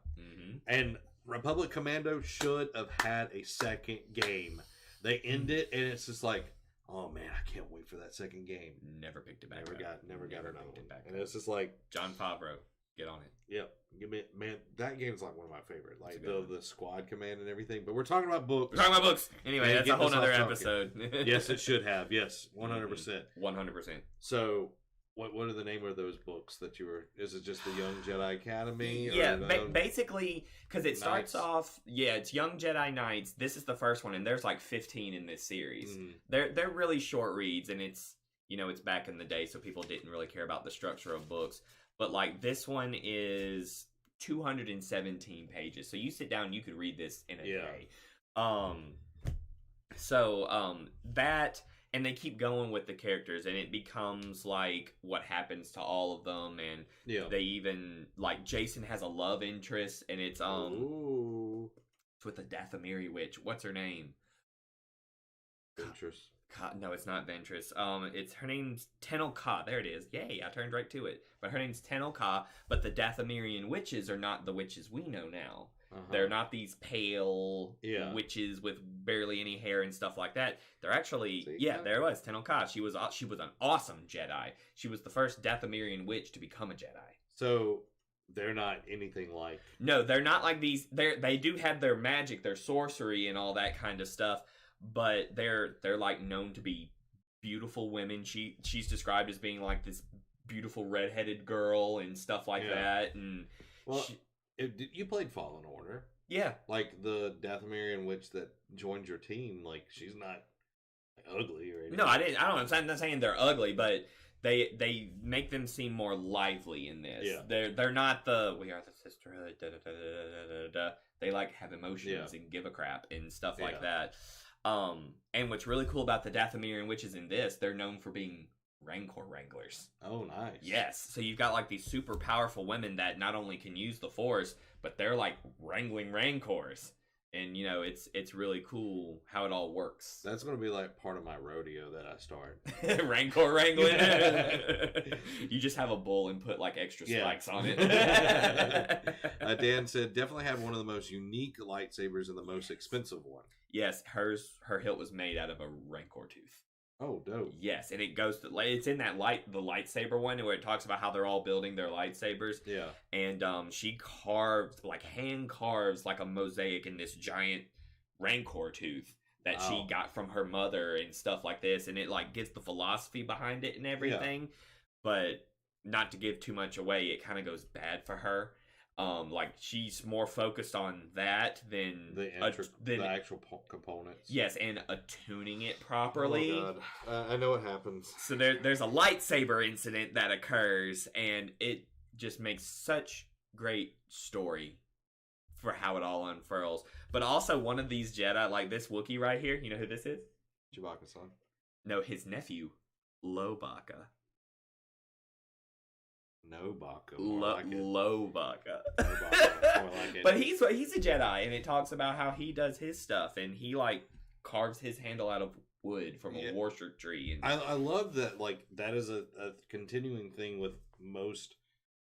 S1: And Republic Commando should have had a second game. They end it, and it's just like, oh man, I can't wait for that second game.
S2: Never picked it back.
S1: Never got another one. And it's just like
S2: John Favreau, get on it.
S1: Yep. Man, that game's like one of my favorite. Like the squad command and everything. But we're talking about books.
S2: Anyway, that's a whole other episode.
S1: Yes, it should have. Yes, 100%.
S2: 100%.
S1: So, what are the name of those books that you were? Is it just the Young Jedi Academy?
S2: Yeah, basically, because it starts off. Yeah, it's Young Jedi Knights. This is the first one, and there's like 15 in this series. They're really short reads, and it's it's back in the day, so people didn't really care about the structure of books. But like this one is 217 pages, so you sit down, you could read this in a day. That. And they keep going with the characters, and it becomes like what happens to all of them, and they even like Jason has a love interest, and it's it's with the Dathomiri witch. What's her name?
S1: Ventress.
S2: No, it's not Ventress. It's her name's Tenel Ka. There it is. Yay, I turned right to it. But her name's Tenel Ka. But the Dathomirian witches are not the witches we know now. They're not these pale witches with barely any hair and stuff like that. They're actually there was Tenel Ka. She was an awesome Jedi. She was the first Dathomirian witch to become a Jedi.
S1: So they're not anything like.
S2: No, they're not like these. They do have their magic, their sorcery, and all that kind of stuff. But they're like known to be beautiful women. She's described as being like this beautiful redheaded girl and stuff like that. And
S1: you played Fallen Order.
S2: Yeah.
S1: Like the Dathomirian witch that joined your team, like she's not ugly or anything.
S2: No, I didn't. I don't. I'm not saying they're ugly, but they make them seem more lively in this.
S1: Yeah.
S2: They're not the we are the sisterhood. Da, da, da, da, da, da. They like have emotions and give a crap and stuff like that. And what's really cool about the Dathomirian witches in this, they're known for being Rancor wranglers.
S1: Oh, nice.
S2: Yes. So you've got like these super powerful women that not only can use the Force, but they're like wrangling Rancors. And, you know, it's really cool how it all works.
S1: That's going to be like part of my rodeo that I start.
S2: Rancor wrangling. You just have a bull and put like extra spikes on it.
S1: Dan said, definitely have one of the most unique lightsabers and the most expensive one.
S2: Yes, her hilt was made out of a Rancor tooth.
S1: Oh, dope.
S2: Yes, and it goes to it's in that the lightsaber one where it talks about how they're all building their lightsabers.
S1: Yeah.
S2: And she hand carves like a mosaic in this giant Rancor tooth that she got from her mother and stuff like this, and it like gets the philosophy behind it and everything. Yeah. But not to give too much away, it kind of goes bad for her. Like she's more focused on that than
S1: the actual components.
S2: Yes, and attuning it properly.
S1: Oh God, I know what happens.
S2: So there's a lightsaber incident that occurs, and it just makes such great story for how it all unfurls. But also, one of these Jedi, like this Wookiee right here, you know who this is?
S1: Chewbacca's son.
S2: No, his nephew, Lobaka.
S1: No Baka.
S2: Low Baka.
S1: Like
S2: but he's a Jedi, and it talks about how he does his stuff, and he like carves his handle out of wood from a worship tree. And
S1: I love that. Like that is a continuing thing with most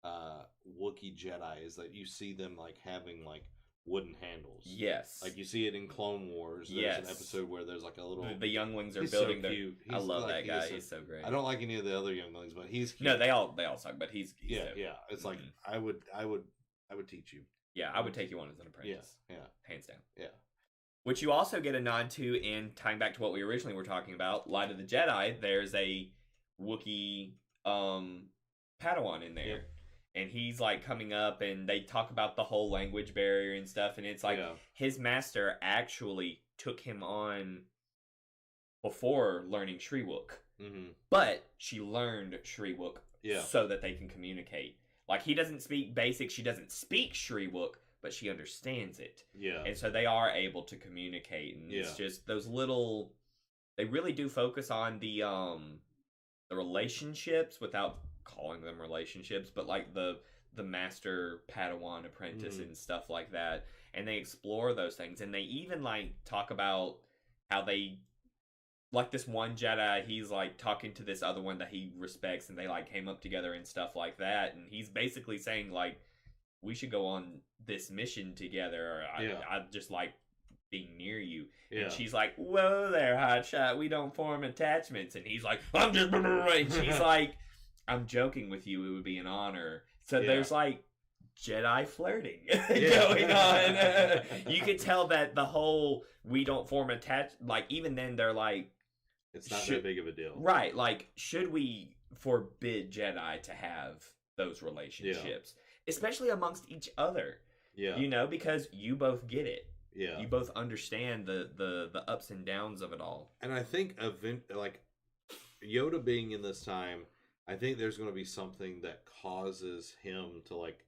S1: Wookiee Jedi is that you see them like having like wooden handles.
S2: Yes.
S1: Like you see it in Clone Wars. There's an episode where there's like a little...
S2: The younglings are building their...
S1: Cute.
S2: I love that guy. He's so great.
S1: I don't like any of the other younglings, but he's cute.
S2: No, they all suck, but he's
S1: yeah. It's like I would teach you.
S2: Yeah, I would take you on as an apprentice.
S1: Yeah.
S2: Hands down.
S1: Yeah.
S2: Which you also get a nod to in tying back to what we originally were talking about, Light of the Jedi. There's a Wookiee Padawan in there. Yep. And he's like coming up, and they talk about the whole language barrier and stuff. And it's like his master actually took him on before learning Shriwook. Mm-hmm. But she learned Shriwook so that they can communicate. Like he doesn't speak basic, she doesn't speak Shriwook, but she understands it. Yeah. And so they are able to communicate. And it's just those little... They really do focus on the relationships without calling them relationships, but like the master Padawan apprentice and stuff like that, and they explore those things, and they even like talk about how they like this one Jedi, he's like talking to this other one that he respects, and they like came up together and stuff like that, and he's basically saying like we should go on this mission together, or I just like being near you. And she's like, whoa there, hotshot, we don't form attachments. And he's like, I'm just... And she's like, I'm joking with you, it would be an honor. So there's like Jedi flirting going on. You could tell that the whole we don't form like even then they're like,
S1: it's not that big of a deal.
S2: Right, like should we forbid Jedi to have those relationships? Especially amongst each other. Yeah. You know, because you both get it. Yeah. You both understand the ups and downs of it all.
S1: And I think like Yoda being in this time, I think there's going to be something that causes him to like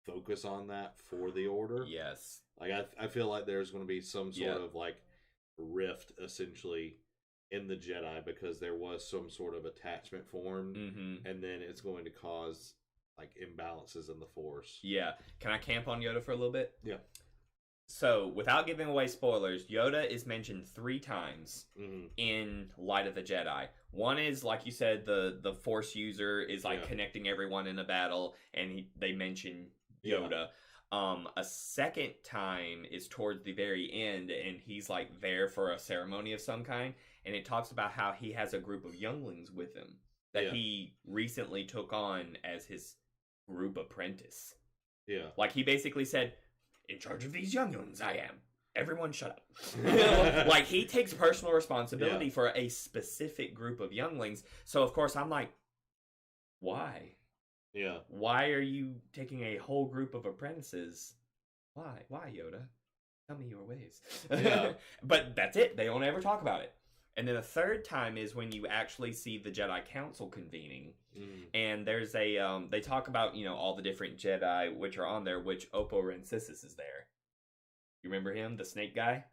S1: focus on that for the Order.
S2: Yes.
S1: Like I feel like there's going to be some sort of like rift essentially in the Jedi because there was some sort of attachment formed, and then it's going to cause like imbalances in the Force.
S2: Yeah. Can I camp on Yoda for a little bit?
S1: Yeah.
S2: So, without giving away spoilers, Yoda is mentioned 3 times in Light of the Jedi. One is, like you said, the Force user is like connecting everyone in a battle, and they mention Yoda. A second time is towards the very end, and he's like there for a ceremony of some kind, and it talks about how he has a group of younglings with him that he recently took on as his group apprentice. Yeah. Like he basically said, in charge of these younglings, I am. Everyone shut up. Like, he takes personal responsibility for a specific group of younglings. So, of course, I'm like, why? Yeah. Why are you taking a whole group of apprentices? Why? Why, Yoda? Tell me your ways. Yeah. But that's it. They don't ever talk about it. And then a third time is when you actually see the Jedi Council convening. And there's a, they talk about, all the different Jedi which are on there, which Oppo Rensis is there. You remember him, the snake guy?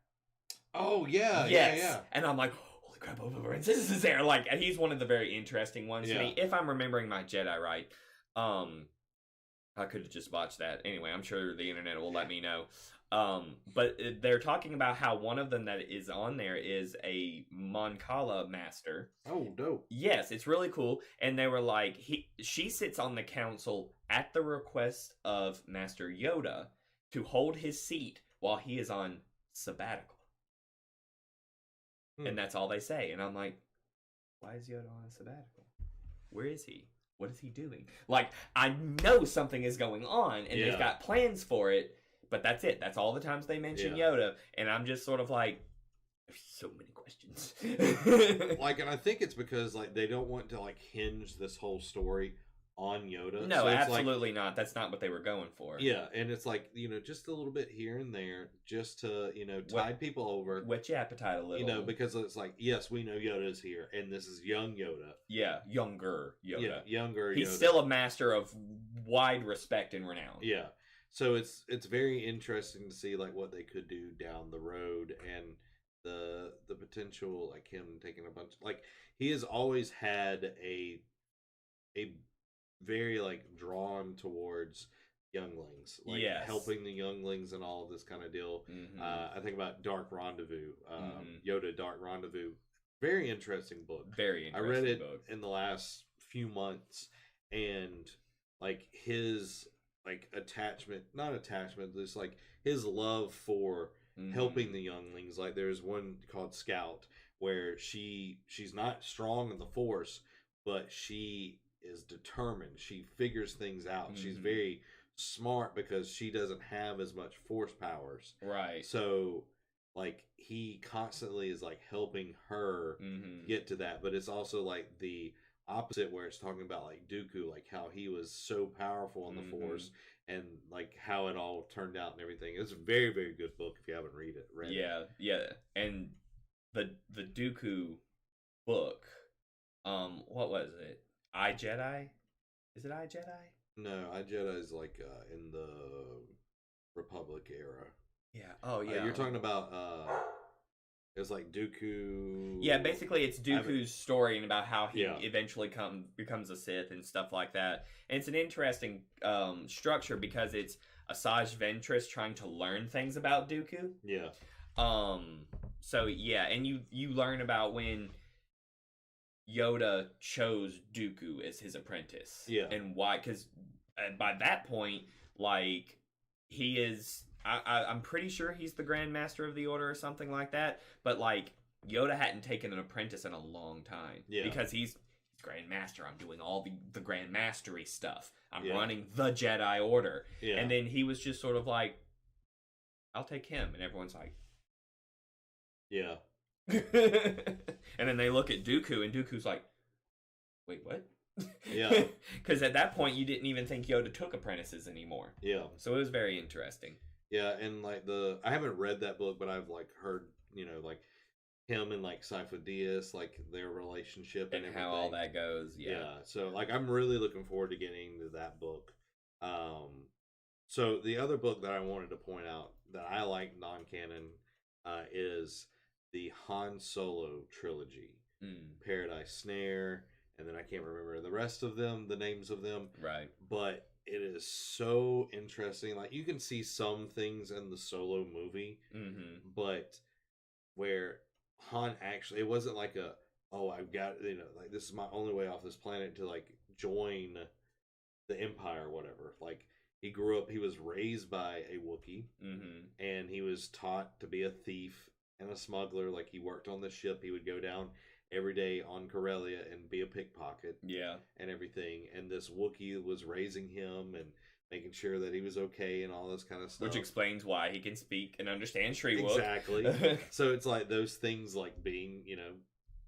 S1: Oh, yeah,
S2: yes.
S1: yeah.
S2: And I'm like, holy crap, Oppo Rensis is there. Like, and he's one of the very interesting ones to me, if I'm remembering my Jedi right. I could have just botched that. Anyway, I'm sure the internet will let me know. But they're talking about how one of them that is on there is a Moncala master.
S1: Oh, dope.
S2: Yes, it's really cool. And they were like, she sits on the council at the request of Master Yoda to hold his seat while he is on sabbatical. And that's all they say. And I'm like, why is Yoda on a sabbatical? Where is he? What is he doing? Like, I know something is going on, and they've got plans for it, but that's it. That's all the times they mention Yoda, and I'm just sort of like, there's so many questions.
S1: Like, and I think it's because, like, they don't want to, like, hinge this whole story on Yoda.
S2: No,
S1: so
S2: absolutely not. That's not what they were going for.
S1: Yeah, and it's like, just a little bit here and there, just to, tide people over.
S2: Whet your appetite a little.
S1: Because it's like, yes, we know Yoda's here, and this is young Yoda.
S2: Yeah, younger Yoda.
S1: Yeah, younger
S2: He's
S1: Yoda.
S2: still a master of wide respect and renown.
S1: Yeah. So it's very interesting to see, like, what they could do down the road, and the potential, like, him taking a bunch, like, he has always had a very, like, drawn towards younglings, like helping the younglings and all of this kind of deal. I think about Dark Rendezvous, Yoda Dark Rendezvous, very interesting book.
S2: Very interesting.
S1: I read it
S2: book
S1: in the last few months, and like his not attachment, just like his love for helping the younglings. Like, there's one called Scout where she's not strong in the Force, but she is determined. She figures things out. She's very smart because she doesn't have as much Force powers.
S2: Right.
S1: So, like, he constantly is, like, helping her get to that. But it's also, like, the opposite where it's talking about, like, Dooku, like, how he was so powerful in the Force, and, like, how it all turned out and everything. It's a very, very good book if you haven't read it.
S2: Yeah. And the Dooku book, what was it? I Jedi? Is it I Jedi?
S1: No, I Jedi is like in the Republic era.
S2: Yeah. Oh, yeah.
S1: You're talking about it's like Dooku.
S2: Yeah, basically it's Dooku's story and about how he eventually becomes a Sith and stuff like that. And it's an interesting structure because it's Asajj Ventress trying to learn things about Dooku.
S1: Yeah.
S2: So yeah, and you learn about when Yoda chose Dooku as his apprentice.
S1: Yeah.
S2: And why? Because by that point, like, he is... I'm pretty sure he's the Grand Master of the Order or something like that. But, like, Yoda hadn't taken an apprentice in a long time.
S1: Yeah.
S2: Because he's Grand Master. I'm doing all the Grand Mastery stuff. I'm running the Jedi Order.
S1: Yeah.
S2: And then he was just sort of like, I'll take him. And everyone's like...
S1: Yeah.
S2: And then they look at Dooku, and Dooku's like, wait, what?
S1: Yeah.
S2: Because at that point, you didn't even think Yoda took apprentices anymore.
S1: Yeah.
S2: So it was very interesting.
S1: Yeah, and like I haven't read that book, but I've like heard, like him and like Sifo Dyas, like their relationship and
S2: how all that goes. Yeah.
S1: So like I'm really looking forward to getting into that book. So the other book that I wanted to point out that I like non-canon is the Han Solo trilogy. Paradise Snare, and then I can't remember the rest of them, the names of them.
S2: Right.
S1: But it is so interesting. Like, you can see some things in the Solo movie, but where Han actually, it wasn't like I've got, like, this is my only way off this planet to, like, join the Empire or whatever. Like, he grew up, he was raised by a Wookiee, and he was taught to be a thief and a smuggler. Like, he worked on the ship. He would go down every day on Corellia and be a pickpocket. Yeah. And everything. And this Wookiee was raising him and making sure that he was okay and all this kind of stuff.
S2: Which explains why he can speak and understand Shriwook.
S1: Exactly. So it's like those things, like being,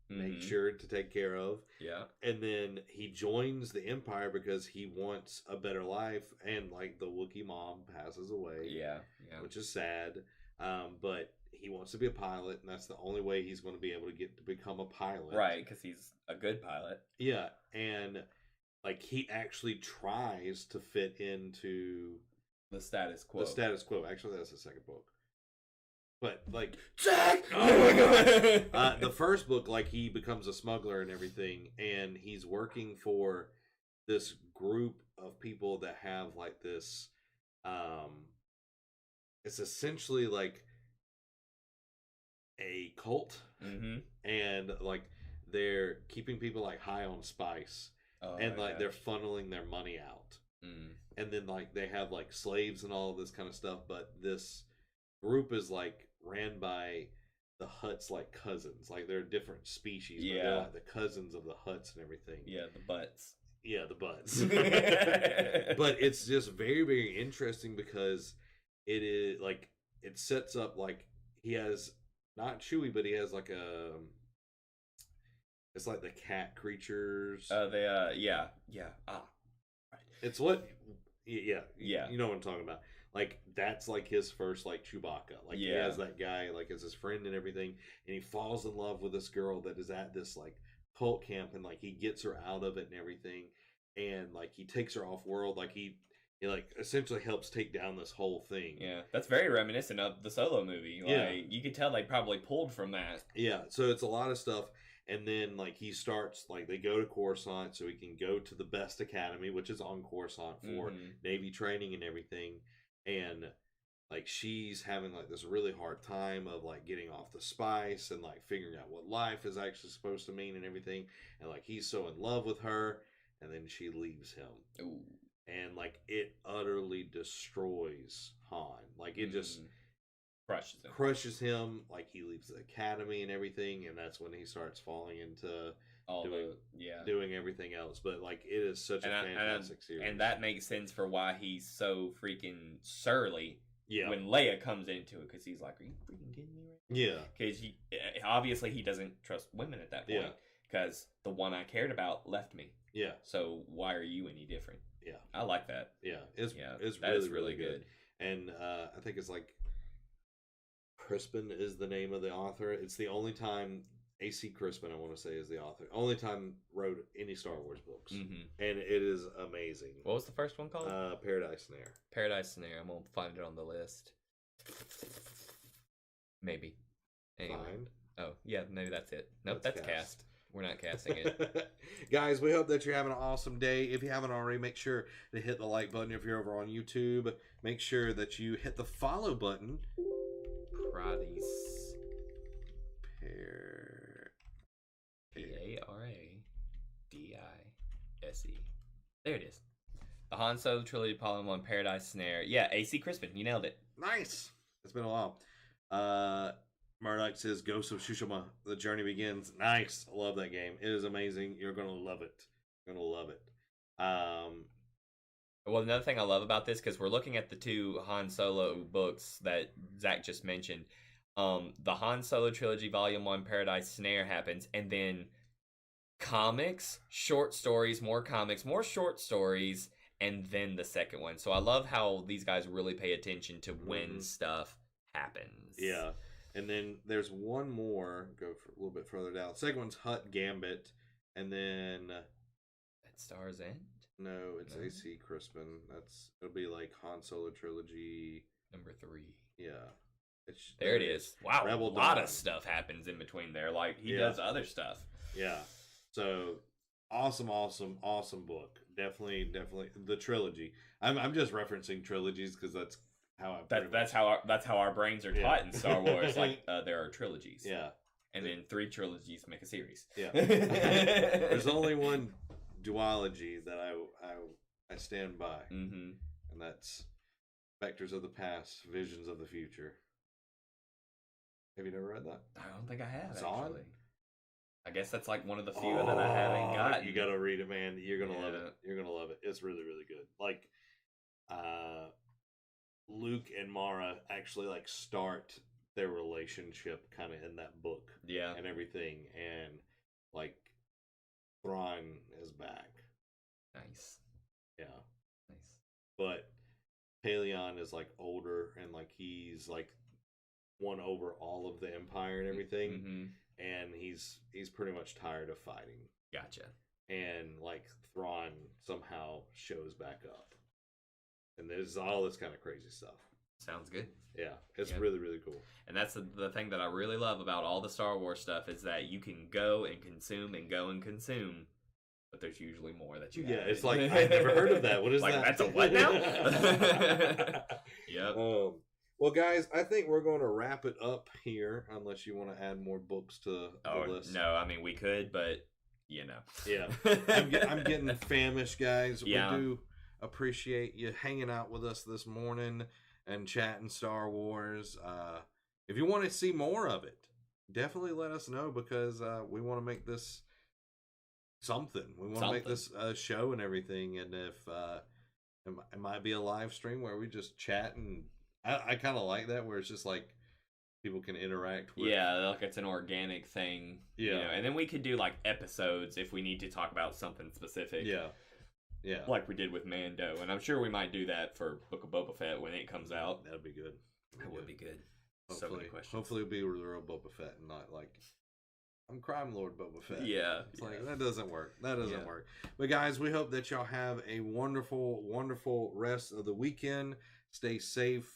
S1: make sure to take care of. Yeah. And then he joins the Empire because he wants a better life, and like the Wookiee mom passes away. Yeah. Which is sad. But wants to be a pilot, and that's the only way he's going to be able to get to become a pilot.
S2: Right, because he's a good pilot.
S1: Yeah, and like he actually tries to fit into
S2: the status quo.
S1: The status quo. Actually, that's the second book. But like
S2: Jack,
S1: oh my god! The first book, like he becomes a smuggler and everything, and he's working for this group of people that have like this. It's essentially like a cult, and like they're keeping people like high on spice, and like they're funneling their money out, and then like they have like slaves and all of this kind of stuff. But this group is like ran by the Hutts like cousins, like they're different species, but they're like the cousins of the Hutts and everything.
S2: Yeah, the butts.
S1: Yeah, the butts. But it's just very, very interesting because it is like it sets up like he has not Chewie, but he has like a. It's like the cat creatures.
S2: Yeah. Ah,
S1: right. It's what. Yeah. You know what I'm talking about. Like that's like his first like Chewbacca. Like he has that guy like as his friend and everything, and he falls in love with this girl that is at this like cult camp, and like he gets her out of it and everything, and like he takes her off world, like he like essentially helps take down this whole thing.
S2: Yeah, that's very reminiscent of the Solo movie. Like you could tell they probably pulled from that.
S1: Yeah, so it's a lot of stuff. And then like he starts like they go to Coruscant so he can go to the best academy, which is on Coruscant for Navy training and everything. And like she's having like this really hard time of like getting off the spice and like figuring out what life is actually supposed to mean and everything. And like he's so in love with her, and then she leaves him.
S2: Ooh.
S1: And like it utterly destroys Han. Like it just crushes him. Like he leaves the academy and everything, and that's when he starts falling into doing everything else. But like it is such a fantastic series,
S2: and that makes sense for why he's so freaking surly.
S1: Yeah,
S2: when Leia comes into it, because he's like, "Are you freaking kidding me?" Right now?
S1: Yeah,
S2: because he obviously he doesn't trust women at that point. Because the one I cared about left me. Yeah. So why are you any different? Yeah, I like that.
S1: Yeah, it's really good. And I think it's like Crispin is the name of the author. It's the only time A.C. Crispin, I want to say, is the author. Only time wrote any Star Wars books, and it is amazing.
S2: What was the first one called?
S1: Paradise Snare.
S2: Paradise Snare. I'm gonna find it on the list. Maybe. Anyway. Find? Oh yeah, maybe that's it. Nope, that's cast. We're not casting it.
S1: Guys, we hope that you're having an awesome day. If you haven't already, make sure to hit the like button if you're over on YouTube. Make sure that you hit the follow button.
S2: Paradise. Paradise. There it is. The Han Solo Trilogy Volume 1 Paradise Snare. Yeah, A.C. Crispin. You nailed it.
S1: Nice. It's been a while. Murdoch says, Ghost of Tsushima, the journey begins. Nice. I love that game. It is amazing. You're going to love it. You're going to love it.
S2: Well, another thing I love about this, because we're looking at the two Han Solo books that Zach just mentioned. The Han Solo Trilogy Volume 1 Paradise Snare happens, and then comics, short stories, more comics, more short stories, and then the second one. So I love how these guys really pay attention to when stuff happens.
S1: Yeah. And then there's one more, go for a little bit further down. Second one's Hutt Gambit, and then
S2: at Star's End?
S1: No, it's A.C. Crispin. It'll be like Han Solo Trilogy
S2: number 3.
S1: Yeah.
S2: There it is. Wow, Rebel a lot of stuff happens in between there. Like he does other stuff.
S1: Yeah. So awesome book. Definitely the trilogy. I'm just referencing trilogies because that's how
S2: that's how our brains are taught in Star Wars. Like there are trilogies. Yeah. And then 3 trilogies make a series. Yeah.
S1: There's only one duology that I stand by. And that's Vectors of the Past, Visions of the Future. Have you never read that?
S2: I don't think I have.
S1: It's
S2: actually.
S1: On?
S2: I guess that's like one of the few that I haven't gotten.
S1: You gotta read it, man. You're gonna love it. You're gonna love it. It's really, really good. Like, Luke and Mara actually like start their relationship kind of in that book. Yeah. And everything. And like Thrawn is back.
S2: Nice.
S1: Yeah. Nice. But Paleon is like older and like he's like won over all of the Empire and everything,
S2: Mm-hmm.
S1: and he's pretty much tired of fighting.
S2: Gotcha.
S1: And like Thrawn somehow shows back up, and there's all this kind of crazy stuff.
S2: Sounds good.
S1: Yeah, it's really, really cool.
S2: And that's the thing that I really love about all the Star Wars stuff is that you can go and consume, but there's usually more that you
S1: Yeah,
S2: have.
S1: it's like, I've never heard of that. What is
S2: like,
S1: that?
S2: That's a what now? Yep.
S1: Well, guys, I think we're going to wrap it up here, unless you want to add more books to the list.
S2: No, I mean, we could, but,
S1: Yeah, I'm getting famished, guys.
S2: Yeah.
S1: We do appreciate you hanging out with us this morning and chatting Star Wars. If you want to see more of it, definitely let us know, because we want to make this something. We want to make this a show and everything. And if it might be a live stream where we just chat, and I kind of like that, where it's just like people can interact with.
S2: Yeah, like it's an organic thing.
S1: Yeah.
S2: And then we could do like episodes if we need to talk about something specific.
S1: Yeah. Yeah.
S2: Like we did with Mando. And I'm sure we might do that for Book of Boba Fett when it comes out.
S1: That'd be good.
S2: That would be good.
S1: Hopefully,
S2: So many questions.
S1: Hopefully it'll be the real Boba Fett and not like, I'm Crime Lord Boba Fett.
S2: Yeah.
S1: It's like, that doesn't work. That doesn't work. But guys, we hope that y'all have a wonderful, wonderful rest of the weekend. Stay safe.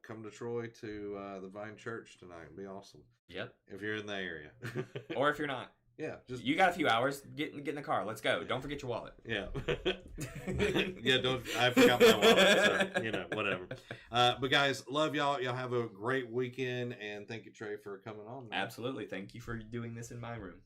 S1: Come to Troy to the Vine Church tonight. It'll be awesome.
S2: Yep.
S1: If you're in the area.
S2: Or if you're not.
S1: Yeah, just
S2: you got a few hours. Get in the car. Let's go. Don't forget your wallet.
S1: Yeah. Yeah, I forgot my wallet. So, whatever. But guys, love y'all. Y'all have a great weekend, and thank you, Trey, for coming on.
S2: Absolutely. Thank you for doing this in my room.